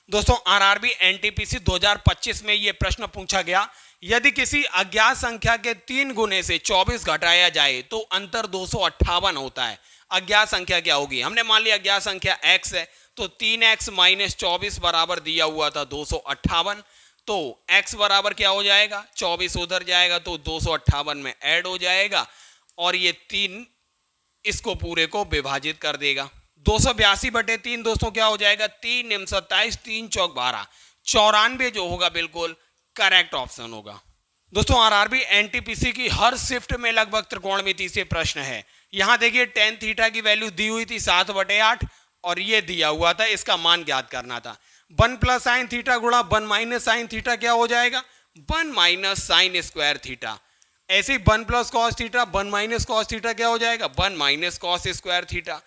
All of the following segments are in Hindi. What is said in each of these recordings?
दोस्तों आरआरबी एनटीपीसी 2025 में ये प्रश्न पूछा गया, यदि किसी अज्ञात संख्या के 3 गुने से 24 घटाया जाए तो अंतर 258 होता है। अज्ञात संख्या क्या होगी? हमने मान लिया अज्ञात संख्या x है, तो 3x माइनस 24 बराबर दिया हुआ था 258। तो x बराबर क्या हो जाएगा? 24 उधर जाएगा तो 258 में ऐड हो जाएगा और ये 3 इसको पूरे को विभाजित कर देगा। 282/3 दोस्तों क्या हो जाएगा? 3 निम 27, 3 चौक 12, 94 जो होगा बिल्कुल करेक्ट ऑप्शन होगा। दोस्तों आरआरबी एनटीपीसी की हर शिफ्ट में लगभग त्रिकोणमिति से प्रश्न है। यहां देखिए टेन थीटा की वैल्यू दी हुई थी 7/8 और ये दिया हुआ था, इसका मान ज्ञात करना था। 1 प्लस साइन थीटा गुणा 1 माइनस साइन थीटा क्या हो जाएगा? 1 माइनस साइन स्क्वायर थीटा। ऐसे ही 1 plus cos theta 1 minus cos theta क्या हो जाएगा? 1 माइनस कॉस स्क्वायर थीटा।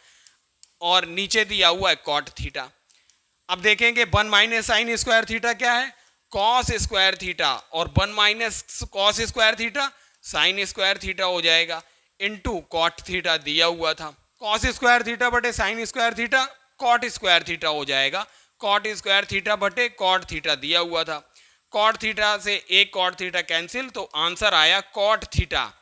और नीचे दिया हुआ है कॉट थीटा। अब देखेंगे 1 माइनस साइन स्क्वायर थीटा क्या है? कॉस स्क्वायर थीटा, और 1 minus cos square theta sine square theta हो जाएगा, इनटू कॉट थीटा दिया हुआ था। कॉस स्क्वायर थीटा बटे sine square theta cot square theta हो जाएगा, कॉट स्क्वायर थीटा बटे कॉट थीटा दिया हुआ था। कॉट थीटा से एक कॉट थीटा कैंसिल, तो आंसर आया कॉट थीटा।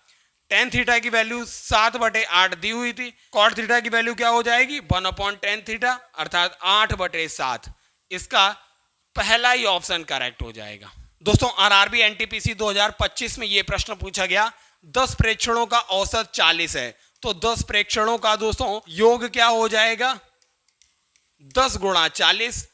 टेन थीटा की वैल्यू 7/8 दी हुई थी, कॉट थीटा की वैल्यू क्या हो जाएगी? 1/10 थीटा अर्थात 8/7। इसका पहला ही ऑप्शन करेक्ट हो जाएगा। दोस्तों आरआरबी एनटीपीसी 2025 में यह प्रश्न पूछा गया, 10 प्रेक्षणों का औसत 40 है, तो 10 प्रेक्षणों का दोस्तों योग क्या हो जाएगा? 10 गुणा 40,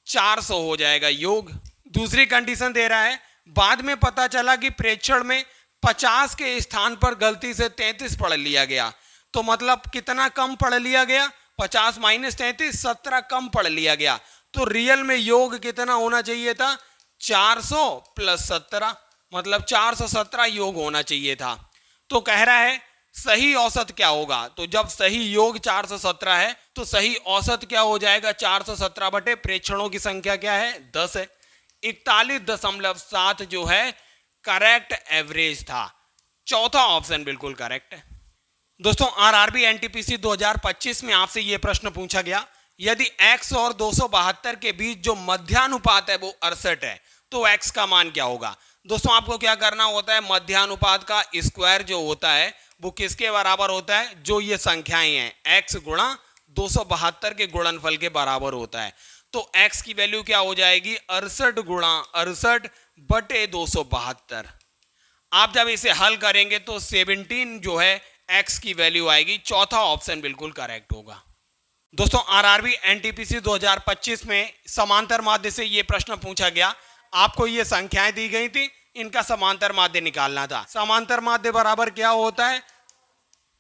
400 हो जाएगा योग। दूसरी कंडीशन दे रहा है, बाद में पता चला कि प्रेक्षण में 50 के स्थान पर गलती से 33 पढ़ लिया गया, तो मतलब कितना कम पढ़ लिया गया? 50 माइनस 33, 17 कम पढ़ लिया गया। तो रियल में योग कितना होना चाहिए था? 400 प्लस 17, मतलब 417 योग होना चाहिए था। तो कह रहा है सही औसत क्या होगा? तो जब सही योग 417 है तो सही औसत क्या हो जाएगा? 417 बटे प्रेक्षणों की संख्या क्या है? 10 है। 41.7 जो है करेक्ट एवरेज था। चौथा ऑप्शन बिल्कुल करेक्ट है। दोस्तों आरआरबी एनटीपीसी 2025 में आपसे यह प्रश्न पूछा गया, यदि x और 272 के बीच जो मध्यानुपात है वो 68 है, तो x का मान क्या होगा? दोस्तों आपको क्या करना होता है? मध्यानुपात का स्क्वायर जो होता है वो किसके बराबर होता है? जो ये संख्याएं हैं x गुणा 272 के गुणनफल के बराबर होता है। तो x की वैल्यू क्या हो जाएगी? 68 गुणा 68 बटे 272। आप जब इसे हल करेंगे तो 17 जो है x की वैल्यू आएगी। चौथा ऑप्शन बिल्कुल करेक्ट होगा। दोस्तों आरआरबी एनटीपीसी 2025 में समांतर माध्य से यह प्रश्न पूछा गया, आपको ये संख्याएं दी गई थी, इनका समांतर माध्य निकालना था। समांतर माध्य बराबर क्या होता है?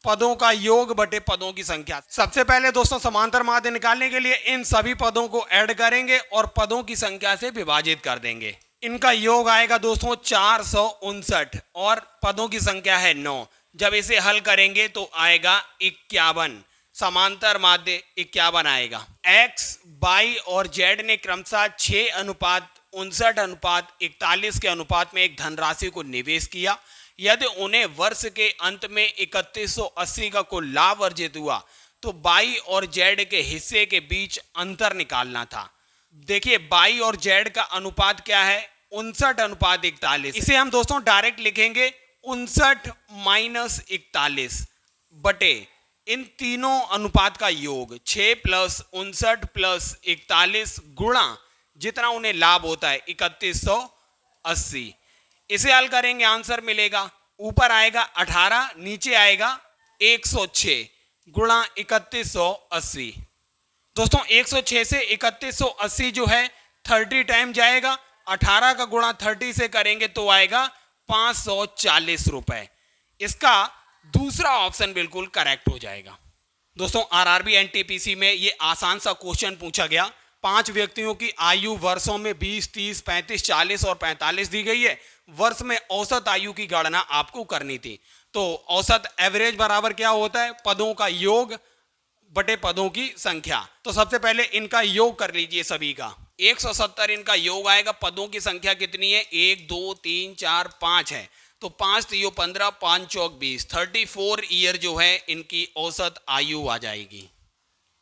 पदों का योग बटे पदों की संख्या। सबसे पहले दोस्तों समांतर माध्य निकालने के लिए इन सभी पदों को ऐड करेंगे और पदों की संख्या से विभाजित कर देंगे। इनका योग आएगा दोस्तों 459 और पदों की संख्या है 9। जब इसे हल करेंगे तो आएगा 51। समांतर माध्य 51 आएगा। x, y और z ने क्रमशः 6:59:41 के अनुपात में एक धनराशि को निवेश किया। यदि उन्हें वर्ष के अंत में 3180 का कुल लाभ अर्जित हुआ तो y और z के हिस्से के बीच अंतर निकालना था। देखिए y और z का अनुपात क्या है? 59:41। इसे हम दोस्तों डायरेक्ट लिखेंगे 59 माइनस 41 बटे इन तीनों अनुपात का योग 6 प्लस 59 प्लस 41 गुणा जितना उन्हें लाभ होता है 3180। इसे हल करेंगे आंसर मिलेगा, ऊपर आएगा 18, नीचे आएगा 106 गुणा 3180। दोस्तों 106 से 3180 जो है 30 टाइम जाएगा, 18 का गुणा 30 से करेंगे तो आएगा 540 रुपए। इसका दूसरा ऑप्शन बिल्कुल करेक्ट हो जाएगा। दोस्तों आरआरबी एनटीपीसी में ये आसान सा क्वेश्चन पूछा गया, 5 व्यक्तियों की आयु वर्षों में 20, 30, 35, 40 और 45 दी गई है। वर्ष में औसत आयु की गणना आपको करनी थी। तो औसत एवरेज बराबर क्या होता है? पदों का योग बटे पदों की संख्या। तो सबसे पहले इनका योग कर लीजिए सभी का। 170 इनका योग आएगा। पदों की संख्या कितनी है? 1, 2, 3, 4, 5 है। तो 5 3 15, 5 चौक 20, 34 ईयर जो है इनकी औसत आयु आ जाएगी।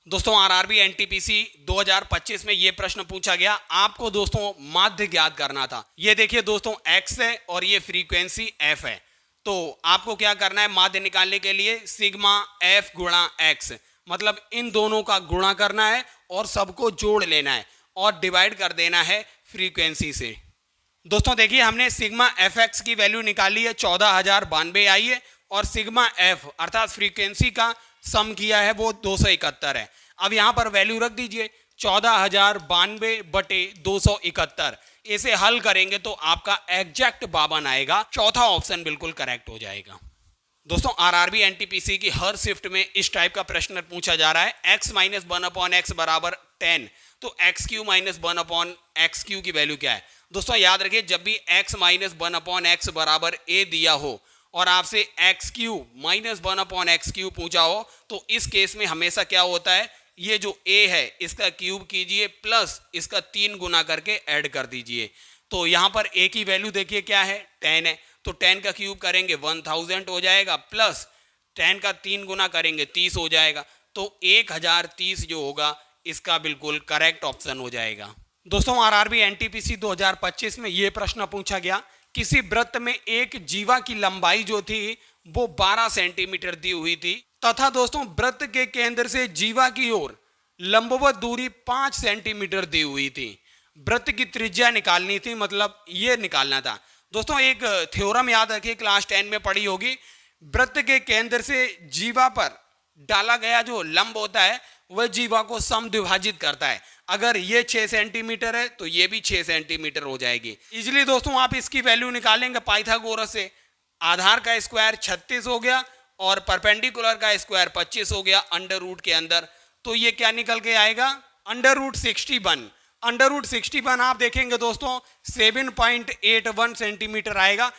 दोस्तों आरआरबी एनटीपीसी 2025 में ये प्रश्न पूछा गया, आपको दोस्तों माध्य ज्ञात करना था। ये देखिए दोस्तों x है और ये फ्रीक्वेंसी f है। तो आपको क्या करना है, माध्य निकालने के लिए सिग्मा f गुणा x, मतलब इन दोनों का गुणा करना है और सबको जोड़ लेना है और डिवाइड कर देना है फ्रीक्वेंसी से। दोस्तों देखिए हमने सिग्मा एफ एक्स की वैल्यू निकाली है, 14,092 आई है, और सिग्मा एफ अर्थात फ्रीक्वेंसी का सम किया है वो 271 है। अब यहाँ पर वैल्यू रख दीजिए 14,092 बटे 271, इसे हल करेंगे तो आपका एग्जैक्ट 52 आएगा। चौथा ऑप्शन बिल्कुल करेक्ट हो जाएगा। दोस्तों आरआरबी एनटीपीसी की हर शिफ्ट में इस टाइप का प्रश्न पूछा जा रहा है, x माइनस 1/x बराबर 10, तो x Q minus 1/x Q की वैल्यू क्या है। दोस्तों याद रखिए जब भी x माइनस 1/x बराबर a दिया हो और आपसे x Q minus 1/x Q पूछा हो, तो इस केस में हमेशा क्या होता है, ये जो a है इसका क्यूब कीजिए प्लस इसका 3 गुना करके ऐड कर दीजिए। तो यहाँ पर a की वैल्यू देखिए क्या है, 10 है, तो 10 का क्यूब करेंगे 1000 हो जाएगा, प्लस 10 का 3 गुना करेंगे 30 हो जाएगा, तो 1030 जो होगा इसका बिल्कुल करेक्ट ऑप्शन हो जाएगा। दोस्तों आरआरबी एनटीपीसी 2025 में यह प्रश्न पूछा गया, किसी वृत्त में एक जीवा की लंबाई जो थी वो 12 सेंटीमीटर दी हुई थी तथा दोस्तों वृत्त के केंद्र से जीवा की ओर लंबवत दूरी 5 सेंटीमीटर दी हुई थी। वृत्त की त्रिज्या निकालनी थी, मतलब ये निकालना था। दोस्तों एक थ्योरम याद रखिए, क्लास 10 में पढ़ी होगी, वृत्त के केंद्र से जीवा पर डाला गया जो लंब होता है वह जीवा को समद्विभाजित करता है। अगर ये 6 सेंटीमीटर है तो ये भी 6 सेंटीमीटर हो जाएगी। इजीली दोस्तों आप इसकी वैल्यू निकालेंगे पाइथागोरस से। आधार का स्क्वायर 36 हो गया और परपेंडिकुलर का स्क्वायर 25 हो गया अंडर रूट के अंदर, तो ये क्या निकल के आएगा, अंडर रूट 61। अंडर रूट 61 आप देखेंगे दोस्तों 7.81 सेंटीमीटर आएगा।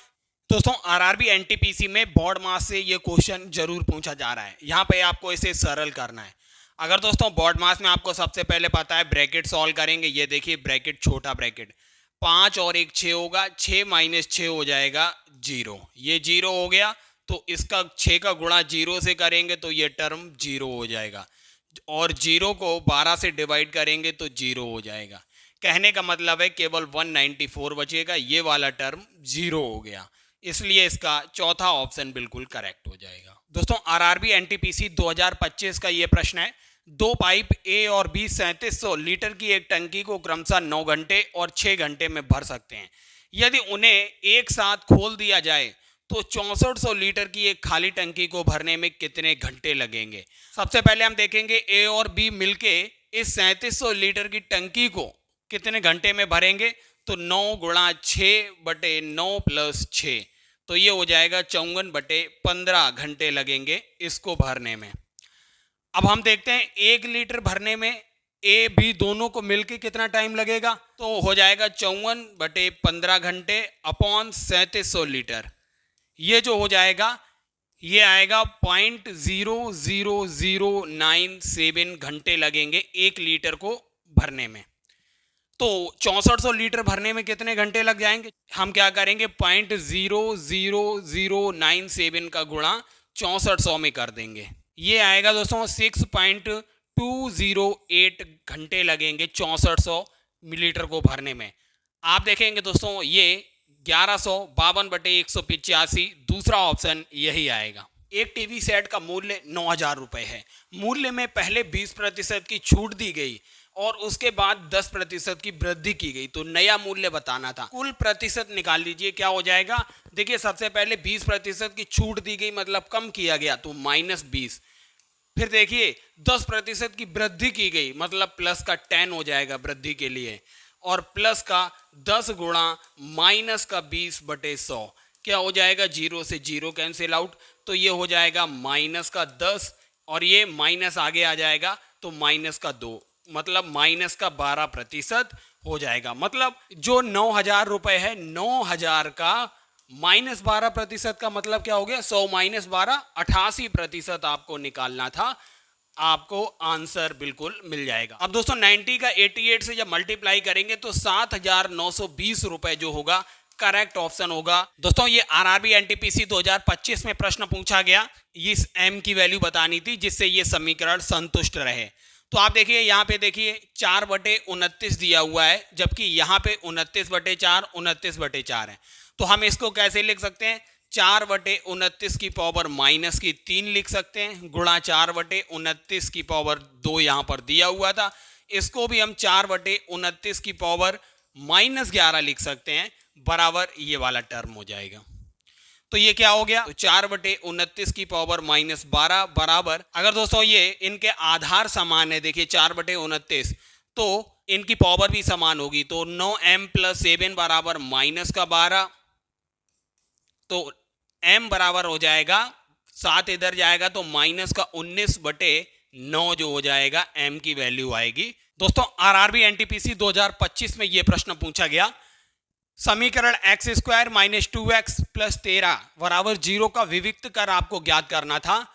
दोस्तों आरआरबी एनटीपीसी में बोर्ड मास से ये क्वेश्चन जरूर पूछा जा रहा है, यहाँ पे आपको इसे सरल करना है। अगर दोस्तों बोर्ड मास में आपको सबसे पहले पता है ब्रैकेट सॉल्व करेंगे, ये देखिए ब्रैकेट छोटा ब्रैकेट 5 और 1 6 होगा, 6 माइनस 6 हो जाएगा 0, ये 0 हो गया, तो इसका 6 का गुणा 0 से करेंगे तो ये टर्म 0 हो जाएगा, और 0 को 12 से डिवाइड करेंगे तो 0 हो जाएगा। कहने का मतलब है केवल 194 बचेगा, ये वाला टर्म 0 हो गया, इसलिए इसका चौथा ऑप्शन बिल्कुल करेक्ट हो जाएगा। दोस्तों आरआरबी एनटीपीसी 2025 का ये प्रश्न है, दो पाइप ए और बी 3700 लीटर की एक टंकी को क्रमशः 9 घंटे और 6 घंटे में भर सकते हैं। यदि उन्हें एक साथ खोल दिया जाए तो 6400 लीटर की एक खाली टंकी को भरने में कितने घंटे लगेंगे। सबसे पहले हम देखेंगे ए और बी मिलके इस 3700 लीटर की टंकी को कितने घंटे में भरेंगे, तो 9 गुणा 6 बटे 9 प्लस 6, तो ये हो जाएगा 54 बटे 15 घंटे लगेंगे इसको भरने में। अब हम देखते हैं 1 लीटर भरने में ए बी दोनों को मिलके कितना टाइम लगेगा, तो हो जाएगा 54 बटे 15 घंटे अपॉन 3700 लीटर, ये जो हो जाएगा ये आएगा 0.00097 घंटे लगेंगे 1 लीटर को भरने में। तो 6400 लीटर भरने में कितने घंटे लग जाएंगे, हम क्या करेंगे 0.00097 का गुणा 6400 में कर देंगे, ये आएगा दोस्तों 6.208 घंटे लगेंगे 6400 मिलीलीटर को भरने में। आप देखेंगे दोस्तों ये 1152 बटे 185, दूसरा ऑप्शन यही आएगा। एक टीवी सेट का मूल्य 9000 रुपये है, मूल्य में पहले 20% की छूट दी गई और उसके बाद 10% की वृद्धि की गई, तो नया मूल्य बताना था। कुल प्रतिशत निकाल लीजिए, क्या हो जाएगा, देखिए सबसे पहले 20% की छूट दी गई मतलब कम किया गया तो -20, फिर देखिए 10% की वृद्धि की गई मतलब प्लस का 10 हो जाएगा वृद्धि के लिए, और प्लस का 10 गुणा माइनस का 20 बटे 100, क्या हो जाएगा 0 से 0 कैंसिल आउट, तो ये हो जाएगा माइनस का 10 और ये माइनस आगे आ जाएगा तो माइनस का 2, मतलब माइनस का 12% हो जाएगा। मतलब जो 9000 रुपये है 9000 का -12% का मतलब क्या हो गया, 100 माइनस 12 88% आपको निकालना था, आपको आंसर बिल्कुल मिल जाएगा। अब दोस्तों 90 का 88 से जब मल्टीप्लाई करेंगे तो 7920 रुपए जो होगा करेक्ट ऑप्शन होगा। दोस्तों ये आरआरबी एनटीपीसी 2025 में प्रश्न पूछा गया, इस m की वैल्यू बतानी थी जिससे ये समीकरण संतुष्ट रहे। तो आप देखिए यहाँ पे देखिए 4/29 दिया हुआ है, जबकि यहाँ पे 29/4 29/4 है। तो हम इसको कैसे लिख सकते हैं? 4/29 की पावर माइनस की 3 लिख सकते हैं, गुणा 4/29 की पावर 2 यहाँ पर दिया हुआ था। इसको भी हम 4/29 की पावर -11 लिख सकते हैं, बराबर ये वाला टर्म हो जाएगा। तो ये क्या हो गया? तो 4/29 की पावर -12 बराबर, अगर दोस्तों ये इनके आधार समान है, देखिए 4/29, तो इनकी पावर भी समान होगी। तो 9m + 7 बराबर -12, तो m बराबर हो जाएगा 7, इधर जाएगा तो -19/9 जो हो जाएगा, m की वैल्यू आएगी। दोस्तों आरआरबी एनटीपीसी 2025 में यह प्रश्न पूछा गया, समीकरण x² - 2x + 13 बराबर 0 का विविक्त कर आपको ज्ञात करना था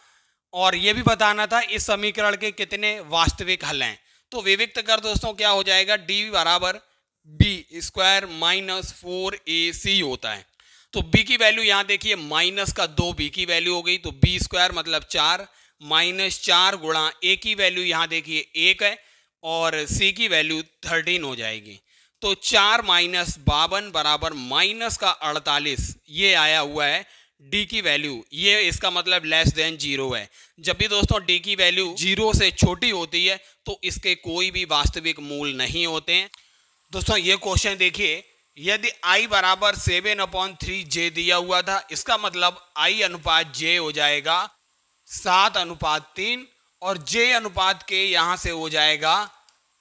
और यह भी बताना था इस समीकरण के कितने वास्तविक हल हैं। तो विविक्त कर दोस्तों क्या हो जाएगा? d बराबर b² - 4ac होता है। तो b की वैल्यू यहाँ देखिए माइनस का 2 b की वैल्यू हो गई, तो b² मतलब 4 -4 गुणा a की वैल्यू यहाँ देखिए 1 है और c की वैल्यू 13 हो जाएगी। तो 4 - 52 बराबर -48, ये आया हुआ है d की वैल्यू। ये इसका मतलब <0 है। जब भी दोस्तों d की वैल्यू 0 से छोटी होती है तो इसके कोई भी वास्तविक मूल नहीं होते हैं। दोस्तों ये क्वेश्चन देखिए, यदि i बराबर 7/3j दिया हुआ था, इसका मतलब i अनुपात j हो जाएगा 7/3 और j अनुपात k यहाँ से हो जाएगा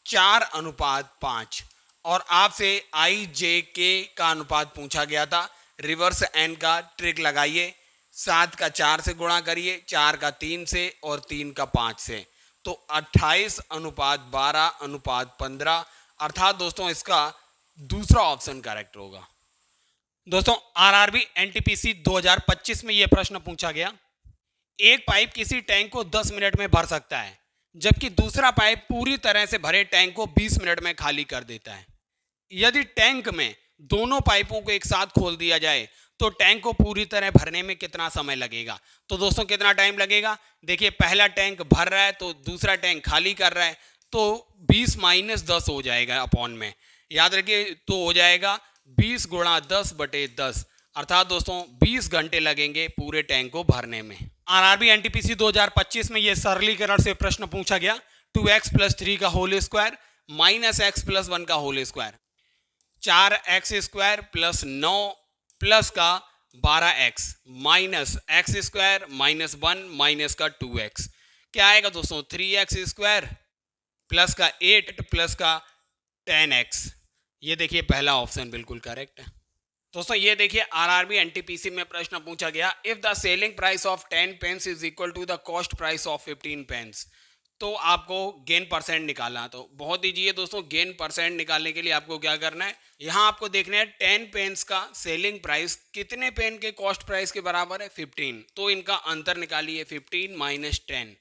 4/5 और आपसे i j k का अनुपात पूछा गया था। रिवर्स n का ट्रिक लगाइए, 7 का 4 से गुणा करिए, 4 का 3 से और 3 का 5 से, तो 28/12/15, अर्थात दोस्तों इसका दूसरा ऑप्शन करेक्ट होगा। दोस्तों आरआरबी एनटीपीसी 2025 में यह प्रश्न पूछा गया, एक पाइप किसी टैंक को 10 मिनट में भर सकता है, जबकि दूसरा पाइप पूरी तरह से भरे टैंक को 20 मिनट में खाली कर देता है। यदि टैंक में दोनों पाइपों को एक साथ खोल दिया जाए तो टैंक को पूरी तरह भरने में कितना समय लगेगा? तो दोस्तों कितना टाइम लगेगा? देखिए पहला टैंक भर रहा है तो दूसरा टैंक खाली कर रहा है, तो 20 - 10 हो जाएगा अपॉन में, याद रखिए, तो हो जाएगा 20 × 10/10, अर्थात दोस्तों 20 घंटे लगेंगे पूरे टैंक को भरने में। आरआरबी एनटीपीसी 2025 में यह सरलीकरण से प्रश्न पूछा गया, 2x + 3 का होल स्क्वायर -x + 1 का होल स्क्वायर, 4x² + 9 प्लस का 12x -x² -1 का 2x, क्या आएगा दोस्तों? 3x² प्लस का 8 प्लस का 10x। ये देखिए पहला ऑप्शन बिल्कुल करेक्ट है। दोस्तों ये देखिए आरआरबी एनटीपीसी में प्रश्न पूछा गया, if the selling price of 10 pence is equal to the cost price of 15 pence, तो आपको गेन परसेंट निकालना। तो बहुत ईजी है दोस्तों, गेन परसेंट निकालने के लिए आपको क्या करना है, यहाँ आपको देखना है 10 पेन्स का सेलिंग प्राइस कितने पेन के कॉस्ट प्राइस के बराबर है? 15, तो इनका अंतर निकालिए, 15 - 10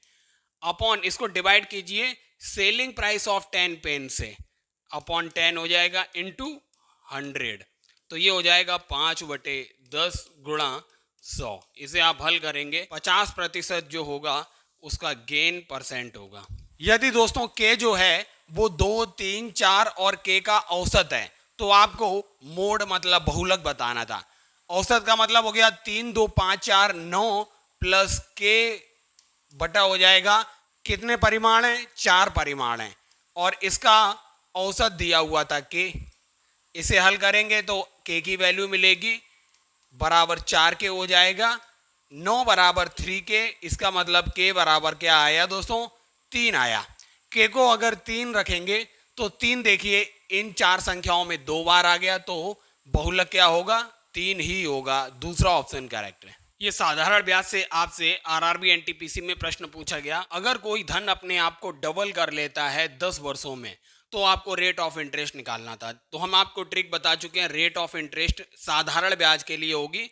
अपॉन, इसको डिवाइड कीजिए सेलिंग प्राइस ऑफ 10 पेन से, अपॉन 10 हो जाएगा इंटू 100, तो ये हो जाएगा 5/10 गुणा 100। इसे आप हल करेंगे, 50% जो होगा उसका गेन परसेंट होगा। यदि दोस्तों k जो है वो 2, 3, 4 और k का औसत है, तो आपको मोड मतलब बहुलक बताना था। औसत का मतलब हो गया 3, 2, 5, 4, 9 प्लस k बटा हो जाएगा कितने परिमाण है? 4 परिमाण है और इसका औसत दिया हुआ था k। इसे हल करेंगे तो k की वैल्यू मिलेगी बराबर 4k हो जाएगा, 9 बराबर 3k, इसका मतलब k बराबर क्या आया दोस्तों? 3 आया। k को अगर 3 रखेंगे तो 3 देखिए इन 4 संख्याओं में 2 बार आ गया, तो बहुलक क्या होगा? 3 ही होगा, दूसरा ऑप्शन करेक्ट है। ये साधारण ब्याज से आपसे आरआरबी एनटीपीसी में प्रश्न पूछा गया, अगर कोई धन अपने आप को डबल कर लेता है 10 वर्षों में तो आपको रेट ऑफ इंटरेस्ट निकालना था। तो हम आपको ट्रिक बता चुके हैं, रेट ऑफ इंटरेस्ट साधारण ब्याज के लिए होगी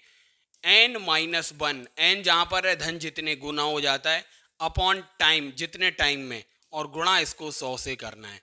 n-1, n जहां पर है धन जितने गुना हो जाता है, अपॉन टाइम जितने टाइम में, और गुणा इसको 100 से करना है।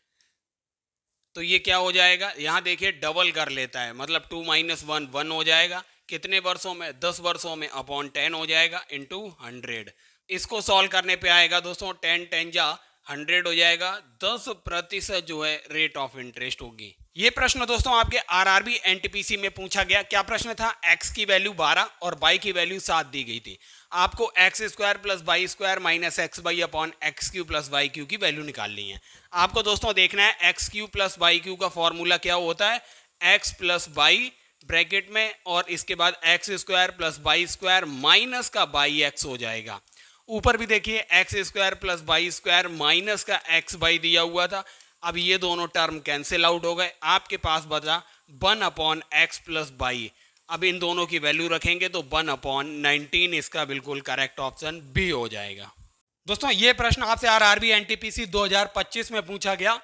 तो ये क्या हो जाएगा, यहां देखिए डबल कर लेता है, मतलब 2 - 1 1 हो जाएगा, कितने वर्षों में? 10 वर्षों में, अपॉन 10 हो जाएगा इंटू 100। इसको सॉल्व करने पे आएगा दोस्तों 10 10 जा 100 हो जाएगा, 10% जो है रेट ऑफ इंटरेस्ट होगी। ये प्रश्न दोस्तों आपके आरआरबी एनटीपीसी में पूछा गया। क्या प्रश्न था? x की वैल्यू 12 और y की वैल्यू 7 दी गई थी। आपको x square plus y square minus x y upon x cube plus y cube की वैल्यू निकालनी है। आपको दोस्तों देखना है x cube plus y cube का फॉर्मूला क्या होता है, एक्स प्लस वाई ब्रैकेट में और इसके बाद x square plus y square minus का बाई एक्स हो जाएगा। ऊपर भी देखिए x square plus y square minus का एक्स वाई दिया हुआ था। अब ये दोनों टर्म कैंसिल आउट हो गए, आपके पास बचा 1 अपॉन एक्स प्लस वाई। अब इन दोनों की वैल्यू रखेंगे तो 1 अपॉन 19 इसका बिल्कुल करेक्ट ऑप्शन बी हो जाएगा। दोस्तों ये प्रश्न आपसे आरआरबी एनटीपीसी 2025 में पूछा गया।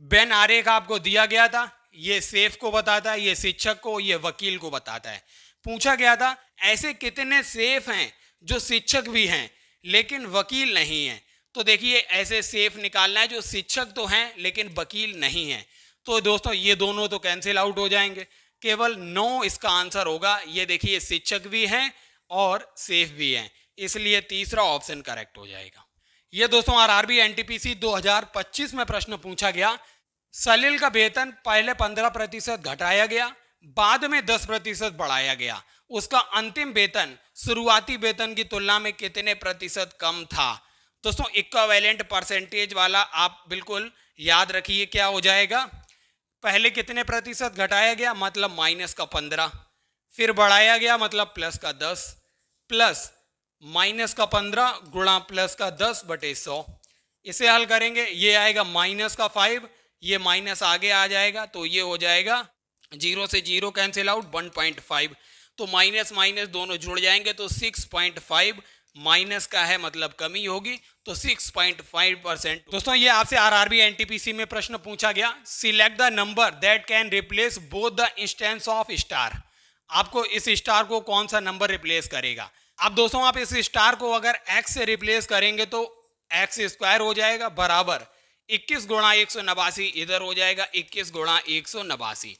बेन आरेख आपको दिया गया था, ये सेफ को बताता है, ये शिक्षक को, ये वकील को बताता है। पूछा गया था ऐसे कितने सेफ हैं जो शिक्षक भी हैं लेकिन वकील नहीं हैं। तो देखिए ऐसे सेफ निकालना है जो शिक्षक तो हैं लेकिन वकील नहीं हैं। तो दोस्तों ये दोनों तो कैंसिल आउट हो जाएंगे, केवल 9 इसका आंसर होगा। ये देखिए शिक्षक भी हैं और सेफ भी हैं, इसलिए तीसरा ऑप्शन करेक्ट हो जाएगा। ये दोस्तों आरआरबी एनटीपीसी 2025 में प्रश्न पूछा गया। सलील का वेतन पहले 15% घटाया गया, बाद में 10% बढ़ाया गया। उसका अंतिम वेतन शुरुआती वेतन की तुलना में कितने प्रतिशत कम था? दोस्तों इक्विवेलेंट परसेंटेज वाला आप बिल्कुल याद रखिए क्या हो जाएगा। पहले कितने प्रतिशत घटाया गया मतलब माइनस का 15, फिर बढ़ाया गया मतलब प्लस का 10, प्लस माइनस का 15 गुणा प्लस का 10 बटे 100। इसे हल करेंगे, ये आएगा माइनस का 5, ये माइनस आगे आ जाएगा तो ये हो जाएगा 0 से 0 कैंसिल आउट 1.5, तो माइनस माइनस दोनों जुड़ जाएंगे तो 6.5 माइनस का है मतलब कमी होगी, तो 6.5%। दोस्तों ये आपसे आरआरबी एनटीपीसी में प्रश्न पूछा गया। Select the number that can replace both the instance of star. आपको इस स्टार को कौन सा नंबर रिप्लेस करेगा? अब दोस्तों आप इस स्टार को अगर x से रिप्लेस करेंगे तो एक्स स्क्वायर हो जाएगा बराबर 21 गुणा 189, इधर हो जाएगा 21 गुणा 189।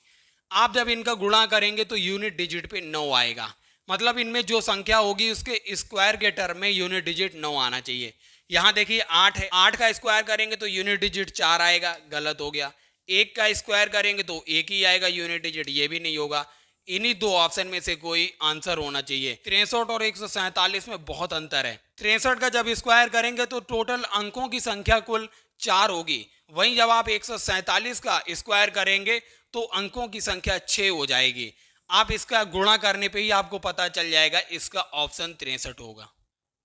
आप जब इनका गुणा करेंगे तो यूनिट डिजिट पे 9 आएगा, मतलब इनमें जो संख्या होगी उसके स्क्वायर के टर्म में यूनिट डिजिट 9 आना चाहिए। यहाँ देखिए 8 है, 8 का स्क्वायर करेंगे तो यूनिट डिजिट 4 आएगा, गलत हो गया। 1 का स्क्वायर करेंगे तो 1 ही आएगा यूनिट डिजिट, ये भी नहीं होगा। इन्हीं दो ऑप्शन में से कोई आंसर होना चाहिए। 63 और 147 में बहुत अंतर है। 63 का जब स्क्वायर करेंगे तो टोटल अंकों की संख्या कुल 4 होगी, वहीं जब आप 147 का स्क्वायर करेंगे तो अंकों की संख्या 6 हो जाएगी। आप इसका गुणा करने पे ही आपको पता चल जाएगा, इसका ऑप्शन 63 होगा।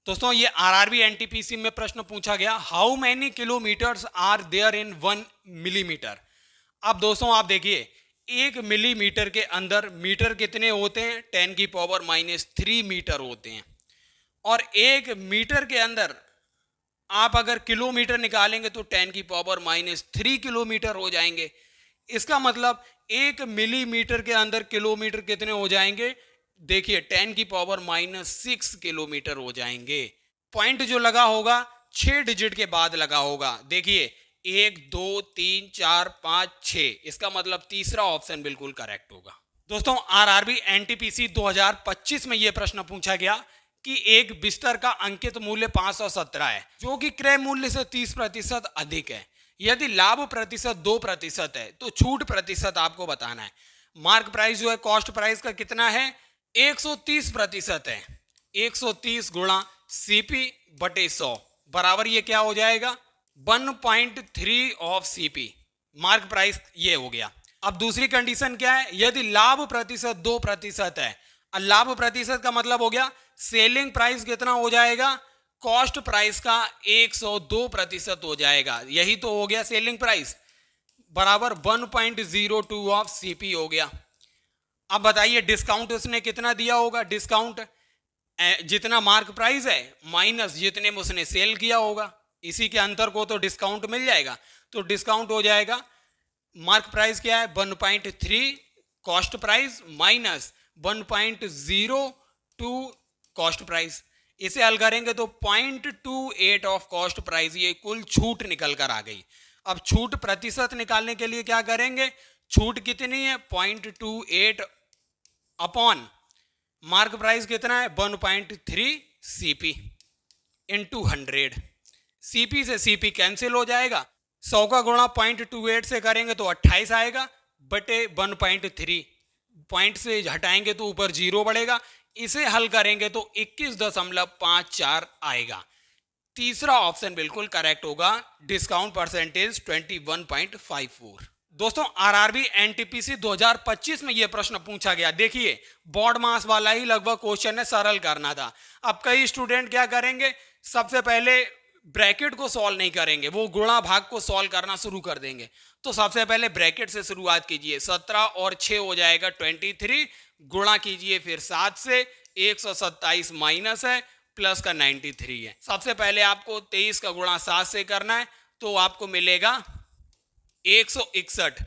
दोस्तों ये आरआरबी एनटीपीसी में प्रश्न पूछा गया। How many kilometres are there in 1 millimetre. अब दोस्तों आप देखिए 1 मिलीमीटर के अंदर मीटर कितने होते हैं? 10⁻³ मीटर होते हैं। और 1 मीटर के अंदर आप अगर किलोमीटर निकालेंगे तो 10⁻³ किलोमीटर हो जाएंगे। इसका मतलब 1 मिलीमीटर के अंदर किलोमीटर कितने हो जाएंगे? देखिए 10⁻⁻6 किलोमीटर हो जाएंगे। पॉइंट जो लगा होगा 6 डिजिट के बाद लगा होगा। देखिए 1 2 3 4 5 6, इसका मतलब तीसरा ऑप्शन बिल्कुल करेक्ट होगा। दोस्तों आरआरबी एनटीपीसी 2025 में यह प्रश्न पूछा गया कि एक बिस्तर का अंकित मूल्य 517 है जो कि क्रय मूल्य से 30% अधिक है। यदि लाभ प्रतिशत 2% है तो छूट प्रतिशत आपको बताना है। मार्क प्राइस जो है कॉस्ट प्राइस का कितना है? 130% है। 130 गुणा सीपी बटे 100 बराबर ये क्या हो जाएगा? 1.3 ऑफ सीपी। मार्क प्राइस ये हो गया। अब दूसरी कंडीशन क्या है? यदि लाभ प्रतिशत 2% है। लाभ प्रतिशत का मतलब हो गया सेलिंग प्राइस कितना हो जाएगा? कॉस्ट प्राइस का 102% हो जाएगा। यही तो हो गया सेलिंग प्राइस, बराबर 1.02 ऑफ सीपी हो गया। अब बताइए डिस्काउंट उसने कितना दिया होगा? डिस्काउंट जितना मार्क प्राइस है माइनस जितने में उसने सेल किया होगा, इसी के अंतर को तो डिस्काउंट मिल जाएगा। तो डिस्काउंट हो जाएगा, मार्क प्राइस क्या है? 1.3 cost price minus 1.02 cost price. इसे हल करेंगे तो 0.28 ऑफ कॉस्ट प्राइस, ये कुल छूट निकल कर आ गई। अब छूट प्रतिशत निकालने के लिए क्या करेंगे? छूट कितनी है? 0.28 अपॉन मार्क प्राइस कितना है? 1.3 सीपी इंटू 100। सीपी से सीपी कैंसिल हो जाएगा, 100 का गुणा 0.28 से करेंगे तो 28 आएगा बटे 1.3, पॉइंट से हटाएंगे तो ऊपर जीरो बढ़ेगा, इसे हल करेंगे तो 21.54 आएगा। तीसरा ऑप्शन बिल्कुल करेक्ट होगा, डिस्काउंट परसेंटेज 21.54। दोस्तों आरआरबी एनटीपीसी 2025 में यह प्रश्न पूछा गया। देखिए बोर्ड मास वाला ही लगभग क्वेश्चन है, सरल करना था। अब कई स्टूडेंट क्या करेंगे, सबसे पहले ब्रैकेट को सॉल्व नहीं करेंगे, वो गुणा भाग को सॉल्व करना शुरू कर देंगे। तो सबसे पहले ब्रैकेट से शुरुआत कीजिए, 17 और 6 हो जाएगा 23, गुणा कीजिए फिर 7 से, 127 माइनस है, प्लस का 93 है। सबसे पहले आपको 23 का गुणा 7 से करना है तो आपको मिलेगा 161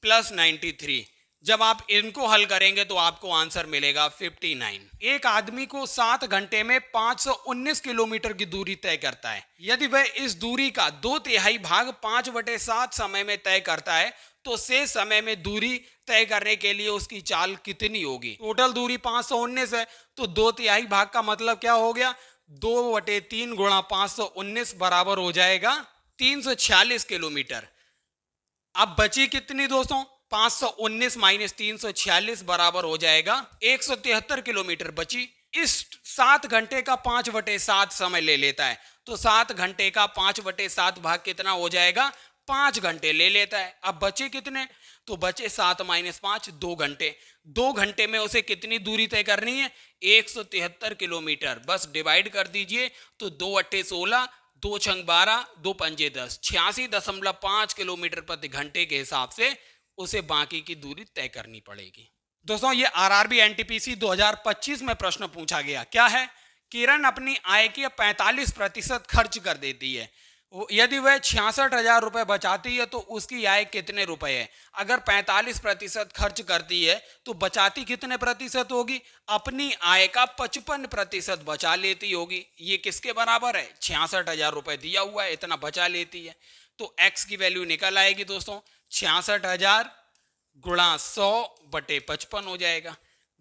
प्लस 93। जब आप इनको हल करेंगे तो आपको आंसर मिलेगा 59। एक आदमी को 7 घंटे में 519 किलोमीटर की दूरी तय करता है। यदि वह इस दूरी का 2/3 भाग 5/7 समय में तय करता है तो शेष समय में दूरी तय करने के लिए उसकी चाल कितनी होगी। टोटल दूरी 519 है तो 2/3 भाग का मतलब क्या हो गया, 2/3 गुणा 519 बराबर हो जाएगा 346 किलोमीटर। अब बची कितनी दोस्तों, 519 माइनस 346 बराबर हो जाएगा 173 किलोमीटर बची। इस 7 घंटे का 5/7 समय ले लेता है तो 7 घंटे का 5/7 भाग कितना हो जाएगा, 5 घंटे ले लेता है। अब बचे कितने, तो बचे 7 माइनस 5, 2 घंटे। 2 घंटे में उसे कितनी दूरी तय करनी है, 173 किलोमीटर। बस डिवाइड कर दीजिए तो 2 अट्ठे 16, 2 छंग 12, 2 पंजे 10, 86.5 किलोमीटर प्रति घंटे के हिसाब से उसे बाकी की दूरी तय करनी पड़ेगी। दोस्तों ये आरआरबी एनटीपीसी 2025 में प्रश्न पूछा गया। क्या है, किरण अपनी आय के 45% खर्च कर देती है। यदि वह 66,000 रुपए बचाती है तो उसकी आय कितने रुपए है। अगर 45% खर्च करती है तो बचाती कितने प्रतिशत होगी, अपनी आय का 55% बचा लेती होगी। ये किसके बराबर है, 66,000 रुपए दिया हुआ है, इतना बचा लेती है। तो x की वैल्यू निकल आएगी दोस्तों, 66,000 गुणा 100/55 हो जाएगा।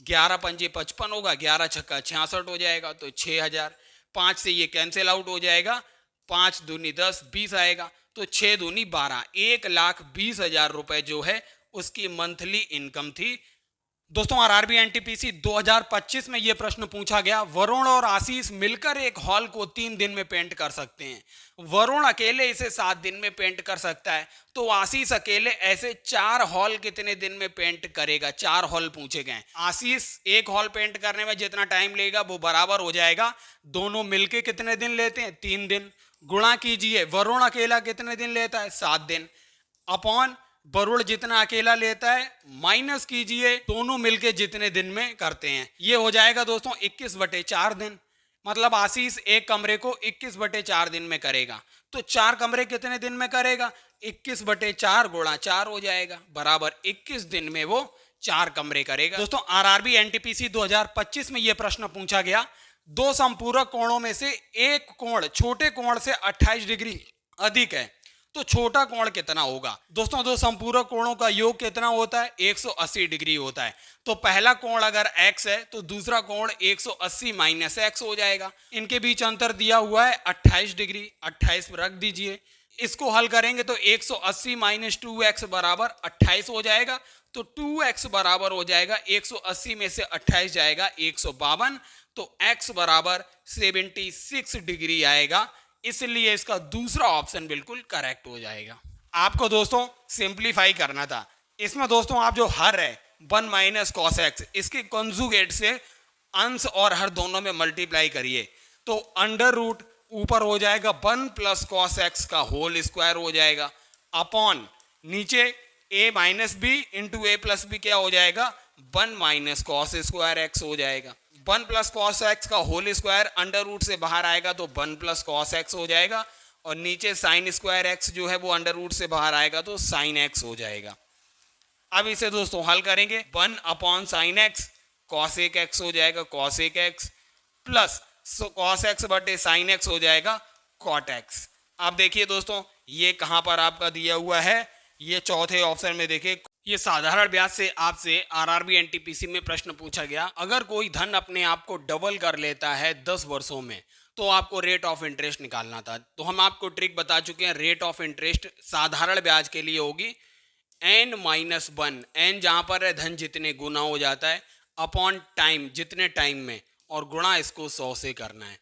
11 पंजे 55 होगा, 11 छक्का 66 हो जाएगा तो 6,000। 5 से ये कैंसिल आउट हो जाएगा, 5 दूनी 10, 20 आएगा तो 6 दूनी 12, 1,20,000 रुपए जो है उसकी मंथली इनकम थी। दोस्तों आरआरबी एनटीपीसी 2025 में यह प्रश्न पूछा गया। वरुण और आशीष मिलकर एक हॉल को 3 दिन में पेंट कर सकते हैं। वरुण अकेले इसे 7 दिन में पेंट कर सकता है तो आशीष अकेले ऐसे 4 हॉल कितने दिन में पेंट करेगा। 4 हॉल पूछे गए। आशीष एक हॉल पेंट करने में जितना टाइम लेगा वो बराबर हो जाएगा, दोनों मिलके कितने दिन लेते हैं, 3 दिन। गुणा कीजिए, वरुण अकेला कितने दिन लेता है, 7 दिन, अपॉन वरुण जितना अकेला लेता है माइनस कीजिए दोनों मिलके जितने दिन में करते हैं। ये हो जाएगा दोस्तों 21/4 दिन। मतलब आशीष एक कमरे को 21/4 दिन में करेगा तो 4 कमरे कितने दिन में करेगा, 21/4 गुणा 4 हो जाएगा, बराबर 21 दिन में वो 4 कमरे करेगा। दोस्तों आरआरबी एनटीपीसी 2025 में यह प्रश्न पूछा गया। 2 संपूरक कोणों में से एक कोण छोटे कोण से 28 डिग्री अधिक है तो छोटा कोण कितना होगा। दोस्तों 2 संपूरक कोणों का योग कितना होता है, 180 डिग्री होता है। तो पहला कोण अगर x है तो दूसरा कोण 180 माइनस x हो जाएगा। इनके बीच अंतर दिया हुआ है 28 डिग्री, 28 रख दीजिए। इसको हल करेंगे तो 180 माइनस 2x बराबर 28 हो जाएगा तो 2x बराबर हो जाएगा 180 में से 28 जाएगा 152 तो x बराबर 76 डिग्री आएगा। इसलिए इसका दूसरा ऑप्शन बिल्कुल करेक्ट हो जाएगा। आपको दोस्तों सिंप्लीफाई करना था। इसमें दोस्तों आप जो हर है 1 माइनस कॉस एक्स, इसके कॉन्जुगेट से अंश और हर दोनों में मल्टीप्लाई करिए तो अंडर रूट ऊपर हो जाएगा 1 प्लस कॉस एक्स का होल स्क्वायर हो जाएगा, अपॉन नीचे a minus b into a plus b क्या हो जाएगा, 1 माइनस कॉस स्क्वायर एक्स हो जाएगा। 1 प्लस कॉस एक्स का होल स्क्वायर अंडर रूट से बाहर आएगा तो 1 प्लस कॉस एक्स हो जाएगा और नीचे साइन स्क्वायर एक्स जो है वो अंडर रूट से बाहर आएगा तो साइन एक्स हो जाएगा। अब इसे दोस्तों हल करेंगे, 1 upon sine x cosec x हो जाएगा, cosec x plus cos x बटे साइन एक्स हो जाएगा कॉट एक्स। अब देखिए दोस्तों ये कहां पर आपका दिया हुआ है, ये चौथे ऑप्शन में देखिए। ये साधारण ब्याज से आपसे आरआरबी एनटीपीसी में प्रश्न पूछा गया। अगर कोई धन अपने आप को डबल कर लेता है 10 वर्षों में तो आपको रेट ऑफ इंटरेस्ट निकालना था। तो हम आपको ट्रिक बता चुके हैं। रेट ऑफ इंटरेस्ट साधारण ब्याज के लिए होगी n-1, n जहां पर है धन जितने गुना हो जाता है अपॉन टाइम जितने टाइम में, और गुणा इसको 100 से करना है।